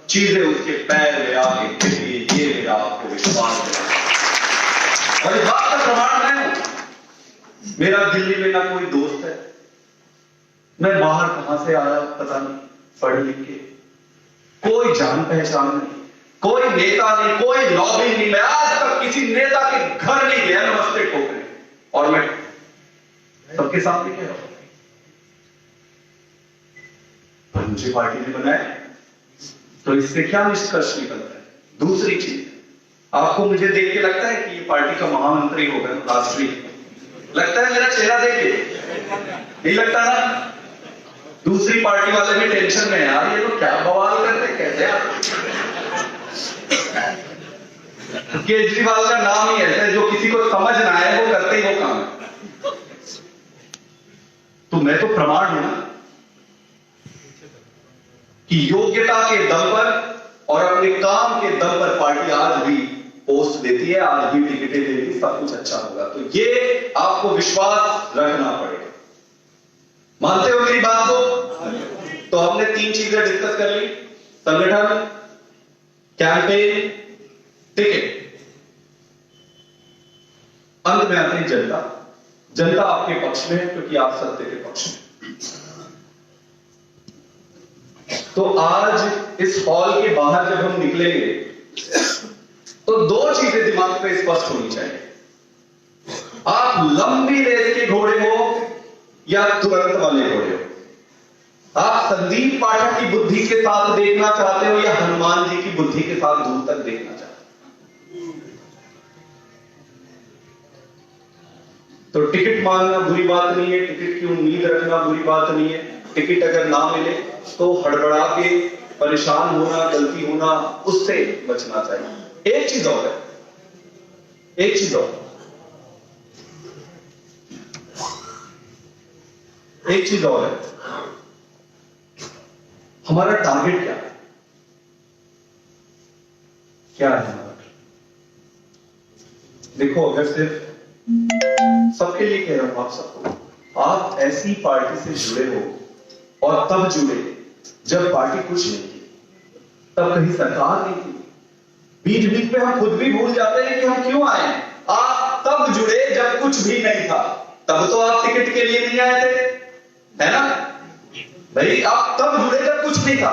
चीजें उसके पैर में आके गिरती है, ये मेरा आपको विश्वास है। और इस बात का प्रमाण मैं हूं, मेरा दिल्ली में ना कोई दोस्त है, मैं बाहर कहां से आया पता नहीं, पढ़ लिख के, कोई जान पहचान नहीं, कोई नेता नहीं, कोई लॉबी नहीं। मैं आज तक किसी नेता के घर नहीं गया नमस्ते ठोकने, और मैं सबके सामने कह रहा हूं पर मुझे पार्टी ने बनाया। तो इससे क्या निष्कर्ष निकलता है? दूसरी चीज, आपको मुझे देख के लगता है कि ये पार्टी का महामंत्री होगा, राष्ट्रीय लगता है? मेरा चेहरा देख के नहीं लगता ना? दूसरी पार्टी वाले भी टेंशन में यार, ये तो क्या बवाल करते, कैसे केजरीवाल का नाम ही ऐसा है, जो किसी को समझ ना आए वो करते ही वो काम है। तो मैं तो प्रमाण हूं ना कि योग्यता के दम पर और अपने काम के दम पर पार्टी आज भी पोस्ट देती है, आज भी टिकटें देती, सब कुछ अच्छा होगा। तो ये आपको विश्वास रखना पड़ेगा। मानते हो मेरी बात को? तो हमने 3 चीजें डिस्कस कर ली, संगठन, कैंपेन, टिकट। अंत में आते हैं जनता। जनता आपके पक्ष में है क्योंकि आप सत्य के पक्ष में। तो आज इस हॉल के बाहर जब हम निकलेंगे तो 2 चीजें दिमाग पे स्पष्ट होनी चाहिए। आप लंबी रेस के घोड़े हो या तुरंत वाले घोड़े हो। आप संदीप पाठक की बुद्धि के साथ देखना चाहते हो या हनुमान जी की बुद्धि के साथ दूर तक देखना चाहते हो। तो टिकट मांगना बुरी बात नहीं है, टिकट की उम्मीद रखना बुरी बात नहीं है। टिकट अगर ना मिले तो हड़बड़ा के परेशान होना, गलती होना, उससे बचना चाहिए। एक चीज और है, एक चीज और, एक चीज और है, हमारा टारगेट क्या है? क्या है हमारा? देखो, अगर सिर्फ सबके लिए कह रहा हूं, आप सबको, आप ऐसी पार्टी से जुड़े हो और तब जुड़े जब पार्टी कुछ नहीं थी, तब कहीं सरकार नहीं थी, बीच बीच में हम खुद भी भूल जाते हैं कि हम क्यों आए हैं। आप तब जुड़े जब कुछ भी नहीं था, तब तो आप टिकट के लिए नहीं आए थे, है ना भाई? आप तब जुड़े जब कुछ नहीं था,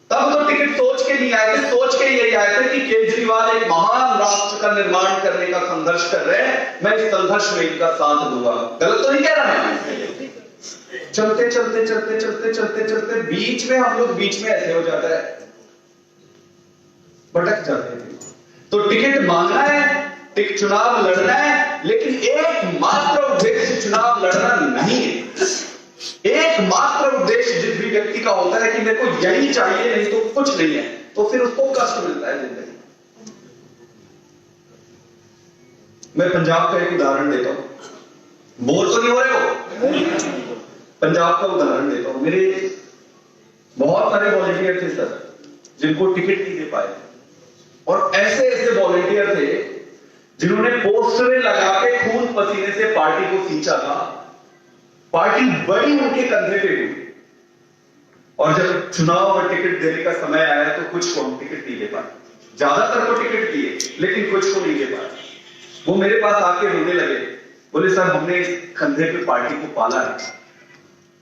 तब तो टिकट सोच के नहीं आए थे। सोच के यही आए थे कि केजरीवाल एक महान राष्ट्र का निर्माण करने का संघर्ष कर रहे हैं, मैं इस संघर्ष में इनका साथ दूंगा। गलत तो नहीं कह रहा मैं? चलते चलते चलते चलते चलते चलते बीच में हम लोग बीच में ऐसे हो जाता है, भटक जाते हैं। तो टिकट मांगना है, चुनाव लड़ना है, लेकिन एकमात्र उद्देश्य चुनाव लड़ना नहीं है। एकमात्र उद्देश्य जिस भी व्यक्ति का होता है कि मेरे को यही चाहिए, नहीं तो कुछ नहीं है, तो फिर उसको कष्ट मिलता है जिंदगी। मैं पंजाब का एक उदाहरण देता हूं, बोर तो नहीं हो रहे हो? पंजाब का उदाहरण देता हूं। मेरे बहुत सारे वॉलंटियर थे सर, जिनको टिकट नहीं दे पाए, और ऐसे ऐसे वॉलंटियर थे जिन्होंने पोस्टरें लगा के खून पसीने से पार्टी को खींचा था। पार्टी बड़ी उनके कंधे पे हुई, और जब चुनाव में टिकट देने का समय आया तो कुछ को हम टिकट नहीं दे पाए। ज्यादातर को टिकट दिए, लेकिन कुछ को नहीं दे पाए। वो मेरे पास आके रोने लगे, बोले सर हमने इस कंधे पे पार्टी को पाला है।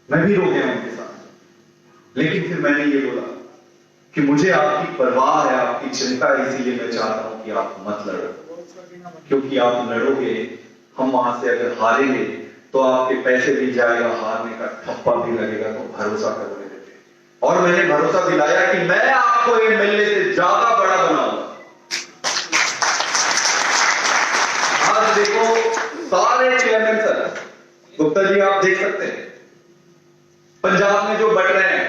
मैं भी रो गया उनके साथ, लेकिन फिर मैंने ये बोला कि मुझे आपकी परवाह है, आपकी चिंता है, इसीलिए मैं चाहता हूं कि आप मत लड़ो, क्योंकि आप लड़ोगे, हम वहां से अगर हारेंगे तो आपके पैसे भी जाएगा, हारने का ठप्पा भी लगेगा, तो भरोसा करो मेरे पे। और मैंने भरोसा दिलाया कि मैं आपको एमएलए से ज्यादा बड़ा बनाऊंगा। आज देखो सारे चेयरमैन सर, गुप्ता जी आप देख सकते हैं, पंजाब में जो बट रहे हैं,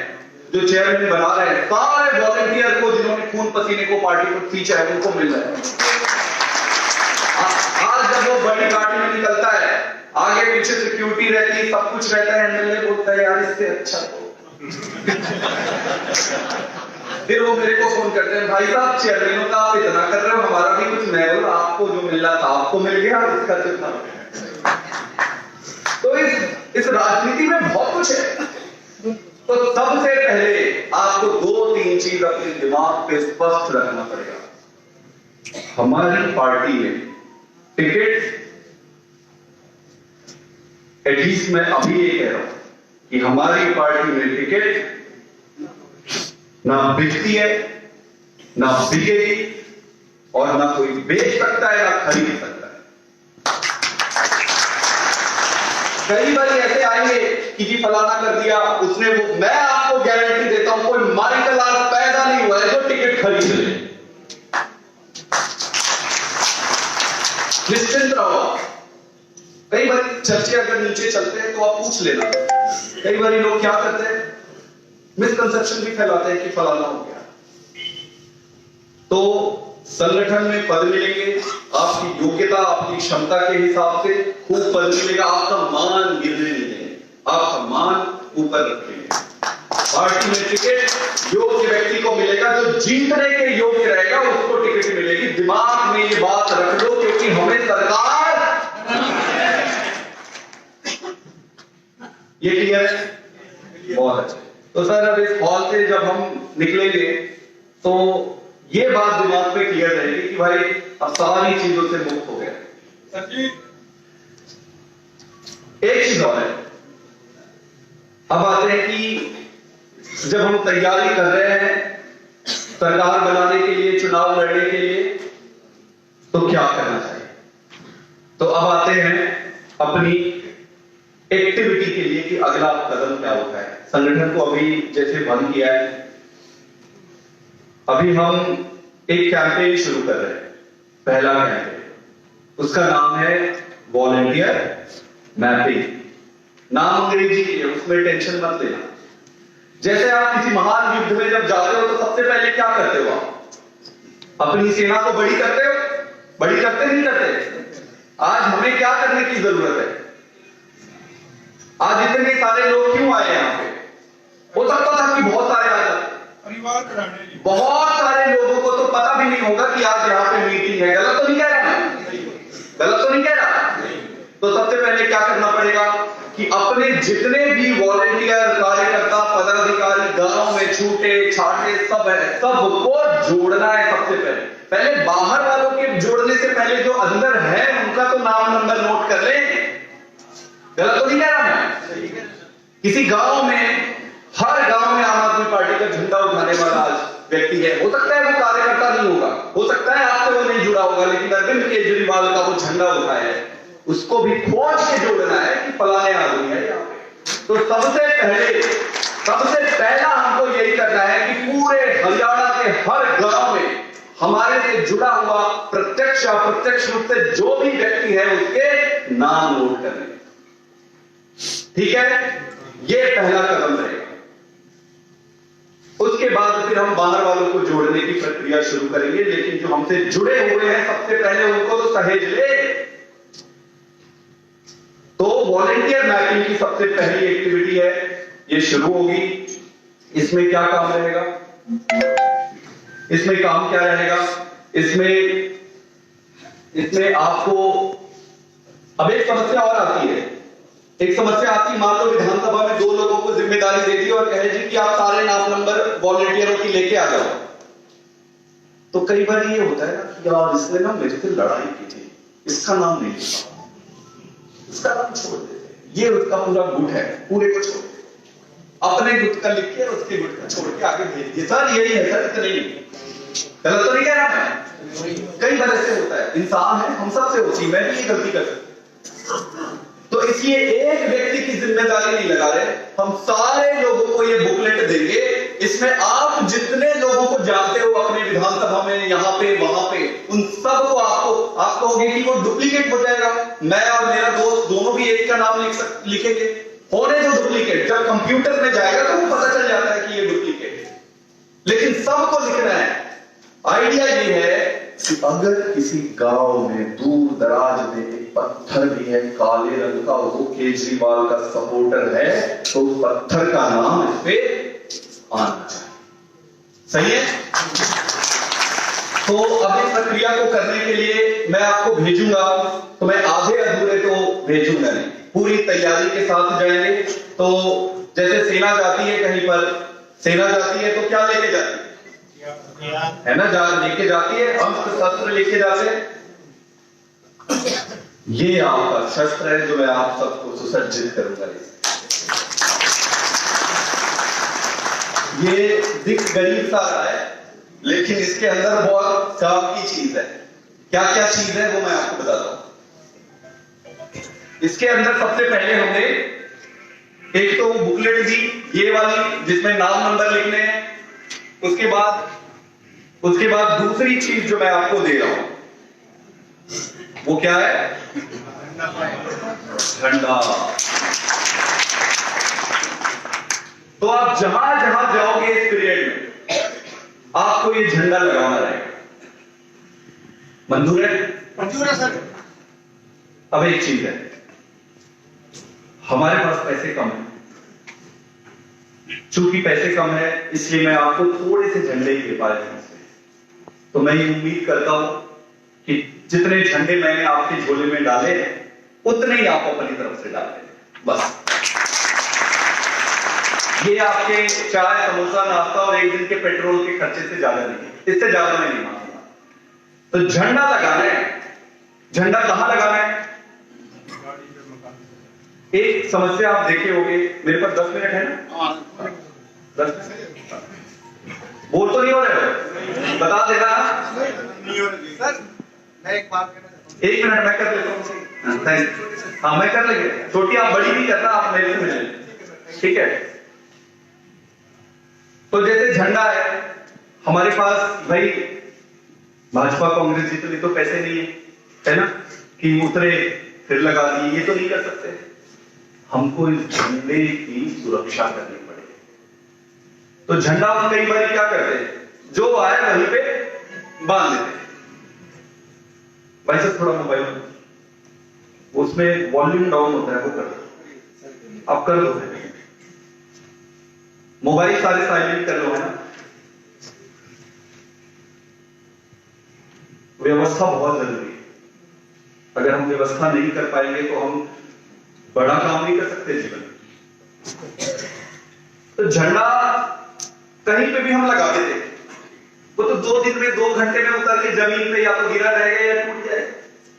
जो चेयरमैन बना रहे हैं, सारे वॉलंटियर को जिन्होंने खून पसीने को पार्टी को खींचा है, उनको मिल रहा है। आज जब वो बड़ी पार्टी में निकलता है, आगे पीछे सिक्योरिटी रहती है, सब कुछ रहता है, एमएलए बोलता है यार इससे अच्छा तो फिर वो मेरे को फोन करते हैं, भाई साहब चेयरमैनों का आप इतना कर रहे हो, हमारा भी कुछ मैं बोला, आपको जो मिल रहा था आपको मिल गया, इसका जो था। तो इस राजनीति में बहुत कुछ है। तो सबसे पहले आपको 2-3 चीज अपने दिमाग पे स्पष्ट रखना पड़ेगा। हमारी पार्टी में टिकट, एटलीस्ट मैं अभी ये कह रहा हूं कि हमारी पार्टी में टिकट ना बिकती है, ना बिकेगी, और ना कोई बेच सकता है, ना खरीद सकता है। कई बार ऐसे आएंगे कि जी फलाना कर दिया उसने, वो मैं आपको गारंटी देता हूं कोई माइकल आज पैदा नहीं हुआ है जो टिकट खरीद ले। निश्चिंत रहो। कई बार चर्चे अगर नीचे चलते हैं तो आप पूछ लेना, कई बार लोग क्या करते हैं, मिसकंसेप्शन भी फैलाते हैं कि फलाना हो गया। तो संगठन में पद मिलेंगे, आपकी योग्यता, आपकी क्षमता के हिसाब से खूब पद मिलेगा, आपका मान गिरने नहीं देंगे, आपका मान ऊपर रखेंगे। पार्टी में टिकट योग्य व्यक्ति को मिलेगा, जो जीतने के योग्य रहेगा उसको टिकट मिलेगी। दिमाग में ये बात रख लो, क्योंकि हमें सरकार, ये क्लियर है? बहुत अच्छा। तो सर अब इस हॉल से जब हम निकलेंगे तो ये बात दिमाग पे क्लियर रहेगी कि भाई अब सारी चीजों से मुक्त हो गए। सर जी एक चीज और है, अब आते हैं कि जब हम तैयारी कर रहे हैं सरकार बनाने के लिए, चुनाव लड़ने के लिए, तो क्या करना चाहिए। तो अब आते हैं अपनी एक्टिविटी के लिए कि अगला कदम क्या होता है। संगठन को अभी जैसे बंद किया है, अभी हम एक कैंपेन शुरू कर रहे हैं, पहला कैंपेन, उसका नाम है वॉलंटियर मैपिंग। नाम अंग्रेजी है, उसमें टेंशन मत लेना। जैसे आप किसी महान युद्ध में जब जाते हो तो सबसे पहले क्या करते हो, आप अपनी सेना को बड़ी करते हो, बड़ी करते नहीं करते। आज हमें क्या करने की जरूरत है, आज इतने सारे लोग क्यों आए यहां पे, हो सकता था कि बहुत सारे आ जाते, परिवार कराने बहुत सारे लोगों को तो पता भी नहीं होगा कि आज यहाँ पे मीटिंग है। गलत तो नहीं कह रहा, गलत तो नहीं कह रहा। तो सबसे पहले क्या करना पड़ेगा कि अपने जितने भी वॉलंटियर, कार्यकर्ता, पदाधिकारी गांव में छूटे छाटे सब है, सबको जोड़ना है। सबसे पहले बाहर वालों के जोड़ने से पहले जो अंदर है उनका तो नाम नंबर नोट कर ले। गलत तो नहीं कह रहा मैं। किसी गांव में, हर गांव में आम आदमी पार्टी का झंडा उठाने वाला आज व्यक्ति है। हो सकता है वो कार्यकर्ता नहीं होगा, हो सकता है आपसे वो नहीं जुड़ा होगा, लेकिन अरविंद केजरीवाल का वो झंडा उठाया है, उसको भी खोज के जोड़ना है कि फलाने आदमी है यहाँ पे। तो सबसे पहला हमको यही करना है कि पूरे हरियाणा के हर गांव में हमारे से जुड़ा हुआ प्रत्यक्ष अप्रत्यक्ष रूप से जो भी व्यक्ति है उसके नाम नोट करने। ठीक है, ये पहला कदम रहेगा। उसके बाद फिर हम बाहर वालों को जोड़ने की प्रक्रिया शुरू करेंगे, लेकिन जो हमसे जुड़े हुए हैं सबसे पहले उनको तो सहेज ले। तो वॉलंटियर मैपिंग की सबसे पहली एक्टिविटी है, ये शुरू होगी। इसमें क्या काम रहेगा, इसमें काम क्या रहेगा, इसमें आपको अब एक समस्या और आती है। एक समस्या आती, मान लो विधानसभा में 2 लोगों को जिम्मेदारी दे दी और कहे जी कि आप सारे नाम नंबर वॉलंटियरों की लेके आ जाओ। तो कई बार ये होता है कि यार इसने ना मेरे से लड़ाई की थी, इसका नाम नहीं लिखा, इसका नाम छोड़ देते, ये उसका पूरा गुट है, पूरे को छोड़ दे, अपने गुट का लिख के उसके गुट का छोड़ के आगे भेज दिए। सर यही है सर, इतना ही। गलत तो नहीं कह रहा मैं, कई बार ऐसे होता है, इंसान है, हम सबसे होती, मैं भी ये गलती कर सकता। तो इसलिए एक व्यक्ति की जिम्मेदारी नहीं लगा रहे, हम सारे लोगों को ये बुकलेट देंगे। इसमें आप जितने लोगों को जानते हो अपने विधानसभा में, यहां पे वहां पे, उन सबको आप कहोगे कि वो डुप्लीकेट हो जाएगा। मैं और मेरा दोस्त दोनों भी एक का नाम लिखेंगे, होने जो डुप्लीकेट, जब कंप्यूटर में जाएगा तो वो पता चल जाता है कि ये डुप्लीकेट है, लेकिन सबको लिखना है। आइडिया ये है कि अगर किसी गांव में दूर दराज में एक पत्थर भी है काले रंग का, वो केजरीवाल का सपोर्टर है, तो उस पत्थर का नाम इस पे आना चाहिए। सही है? तो अब इस प्रक्रिया को करने के लिए मैं आपको भेजूंगा, तो मैं आधे अधूरे तो भेजूंगा नहीं, पूरी तैयारी के साथ जाएंगे। तो जैसे सेना जाती है कहीं पर, सेना जाती है तो क्या लेके जाती है ना, लेके जाती है अस्त्र शस्त्र लेके जाते हैं। ये आपका शस्त्र है जो मैं आप सबको सुसज्जित करूंगा। ये दिख गरीब सा रहा है, लेकिन इसके अंदर बहुत काम की चीज है। क्या क्या चीज है वो मैं आपको बताता हूं। इसके अंदर सबसे पहले हमने एक तो बुकलेट दी, ये वाली, जिसमें नाम नंबर लिखने हैं। उसके बाद दूसरी चीज जो मैं आपको दे रहा हूं वो क्या है, झंडा। तो आप जहां जहां जाओगे इस पीरियड में आपको ये झंडा लगाना रहेगा। मंजूर है? मंजूर है सर। अब एक चीज है, हमारे पास पैसे कम है, चूंकि पैसे कम है इसलिए मैं आपको थोड़े से झंडे ही दे पाया हूं। तो मैं ये उम्मीद करता हूं कि जितने झंडे मैंने आपके झोले में डाले हैं उतने ही आप अपनी तरफ से डाल दें। बस ये आपके चाय समोसा नाश्ता और एक दिन के पेट्रोल के खर्चे से ज्यादा नहीं, इससे ज्यादा मैं नहीं मांगूंगा। तो झंडा लगाना है, झंडा कहां लगाना है? एक समस्या आप देखे होंगे, मेरे पास 10 मिनट है ना? 10 बोल तो नहीं हो रहे हो? बता देना सर, मैं एक बात कहना चाहता हूं। 1 मिनट मैं कर लेता हूं। हाँ मैं कर लेंगे, छोटी आप बड़ी भी करना, आप मेरे से मिले, ठीक है? तो जैसे झंडा है हमारे पास, भाई भाजपा कांग्रेस जितने तो पैसे नहीं है ना कि उतरे फिर लगा दिए, ये तो नहीं कर सकते। हमको इस झंडे की सुरक्षा करनी पड़ेगी। तो झंडा हम कई बार क्या करते हैं, जो आए वहीं पे बांध देते हैं। भाई साहब थोड़ा मोबाइल उसमें वॉल्यूम डाउन होता है, वो कर दो, आप कर दो। मोबाइल सारे साइलेंट कर लो, है ना? व्यवस्था बहुत जरूरी है। अगर हम व्यवस्था नहीं कर पाएंगे तो हम बड़ा काम नहीं कर सकते जीवन में। तो झंडा कहीं पे भी हम लगा देते, वो तो 2 दिन में 2 घंटे में उतर के जमीन पे या तो गिरा रहेगा या टूट जाए,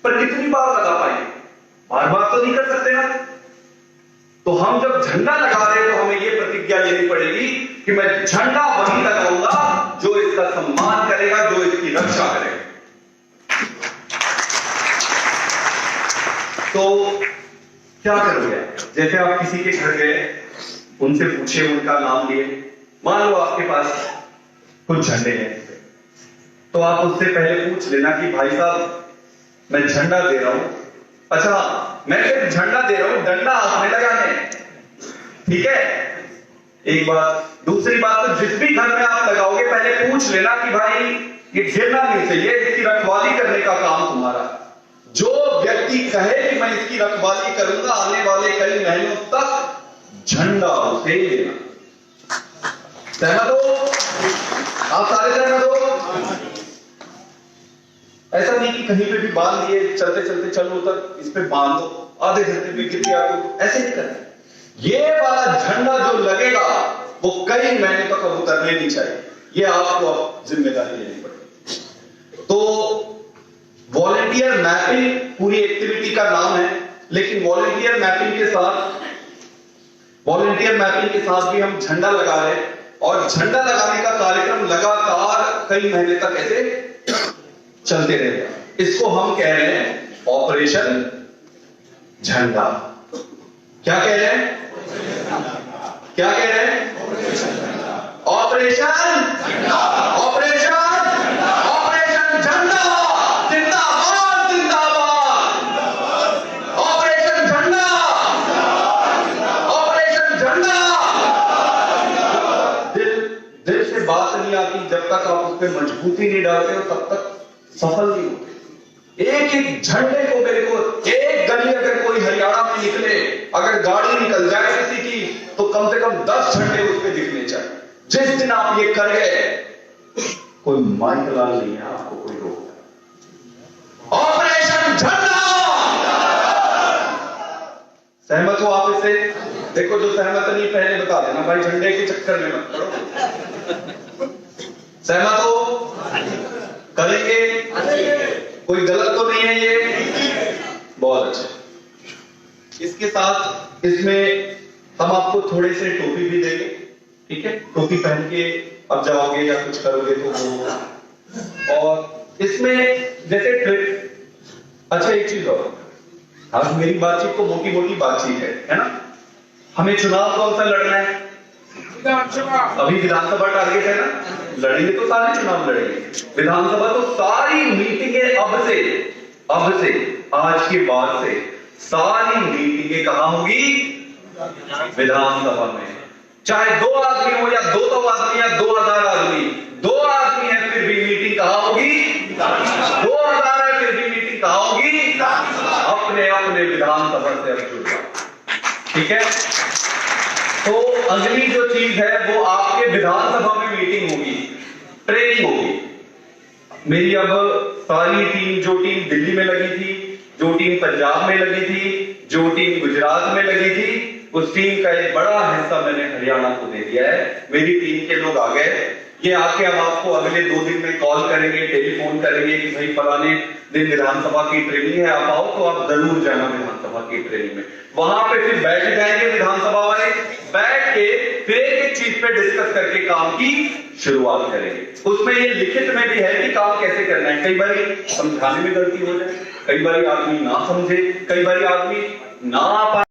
पर कितनी बार लगा पाएंगे? बार बार तो नहीं कर सकते ना। तो हम जब झंडा लगा रहे हैं तो हमें यह प्रतिज्ञा लेनी पड़ेगी कि मैं झंडा वही लगाऊंगा जो इसका सम्मान करेगा, जो इसकी रक्षा करेगा। तो क्या करोगे? जैसे आप किसी के घर गए, उनसे पूछे, उनका नाम लिए, मान लो आपके पास कुछ झंडे हैं, तो आप उससे पहले पूछ लेना कि भाई साहब मैं झंडा दे रहा हूं, अच्छा मैं सिर्फ झंडा दे रहा हूं, डंडा आपने लगाने, ठीक है? एक बात। दूसरी बात, तो जिस भी घर में आप लगाओगे पहले पूछ लेना कि भाई ये गिरना नहीं चाहिए, इसकी रखवाली करने का काम तुम्हारा। जो व्यक्ति कहे कि मैं इसकी रखवाली करूंगा, आने वाले कई महीनों तक झंडा उसे ही देना। सहमत हो? आप सारे सहमत हो? ऐसा नहीं कि कहीं पे भी बांध दिए, चलते चलते चलो तक इस पे बांध दो, आधे घंटे में गिर गया, तो ऐसे नहीं करना। ये वाला झंडा जो लगेगा वो कई महीने तक अब उतरने नहीं चाहिए, ये आपको अब जिम्मेदारी लेनी पड़ेगी। तो वॉलंटियर मैपिंग पूरी एक्टिविटी का नाम है, लेकिन वॉलंटियर मैपिंग के साथ भी हम झंडा लगा रहे हैं, और झंडा लगाने का कार्यक्रम लगातार कई महीने तक ऐसे चलते रहेगा। इसको हम कह रहे हैं ऑपरेशन झंडा। क्या कह रहे हैं? क्या कह रहे हैं? ऑपरेशन ऑपरेशन ऑपरेशन झंडा जिंदाबाद जिंदाबाद। ऑपरेशन झंडा ऑपरेशन झंडा। दिल से बात नहीं आती, जब तक आप उस पर मजबूती नहीं डालते हो तब तक सफल नहीं होते। एक एक झंडे को, मेरे को एक गली अगर कोई हरियाणा में निकले, अगर गाड़ी निकल जाए किसी की, तो कम से कम 10 झंडे उस पे दिखने चाहिए। जिस दिन आप ये कर गए, कोई माइकलाल नहीं है आपको कोई रोक। ऑपरेशन झंडा। सहमत हो आप इससे? देखो जो सहमत नहीं पहले बता देना भाई, झंडे के चक्कर में मत पड़ो। सहमत हो? करेंगे? कोई गलत तो नहीं है ये? बहुत अच्छा। इसके साथ इसमें हम आपको थोड़े से टोपी भी देंगे, ठीक है? टोपी पहन के अब जाओगे या कुछ करोगे तो वो। और इसमें जैसे ट्रिप, अच्छा एक चीज और, आज मेरी बातचीत तो मोटी मोटी बातचीत है ना? हमें चुनाव कौन सा लड़ना है? अभी विधानसभा टारगेट है ना, लड़ेंगे तो सारे चुनाव लड़ेंगे। विधानसभा तो सारी मीटिंगें अब से आज के बाद से सारी मीटिंगें कहां होगी? विधानसभा में। चाहे 2 आदमी हो या 200 आदमी या 2000 आदमी, 2 आदमी है फिर भी मीटिंग कहां होगी? 2000 है फिर भी मीटिंग कहां होगी? अपने अपने विधानसभा से अब जुड़ जाओ, ठीक है? तो अगली जो चीज है वो आपके विधानसभा में मीटिंग होगी, ट्रेनिंग होगी। मेरी अब सारी टीम, जो टीम दिल्ली में लगी थी, जो टीम पंजाब में लगी थी, जो टीम गुजरात में लगी थी, उस टीम का एक बड़ा हिस्सा मैंने हरियाणा को दे दिया है। मेरी टीम के लोग आ गए, ये आके अब आपको अगले 2 दिन में कॉल करेंगे, टेलीफोन करेंगे कि भाई फलाने दिन विधानसभा की ट्रेनिंग है, आप आओ, तो आप जरूर जाना विधानसभा की ट्रेनिंग में। वहां पे फिर बैठ जाएंगे विधानसभा वाले, बैठ के फिर एक चीज पे डिस्कस करके काम की शुरुआत करेंगे। उसमें ये लिखित में भी है कि काम कैसे करना है। कई बार समझाने में गलती हो जाए, कई बार आदमी ना समझे, कई बार आदमी ना आ पाए।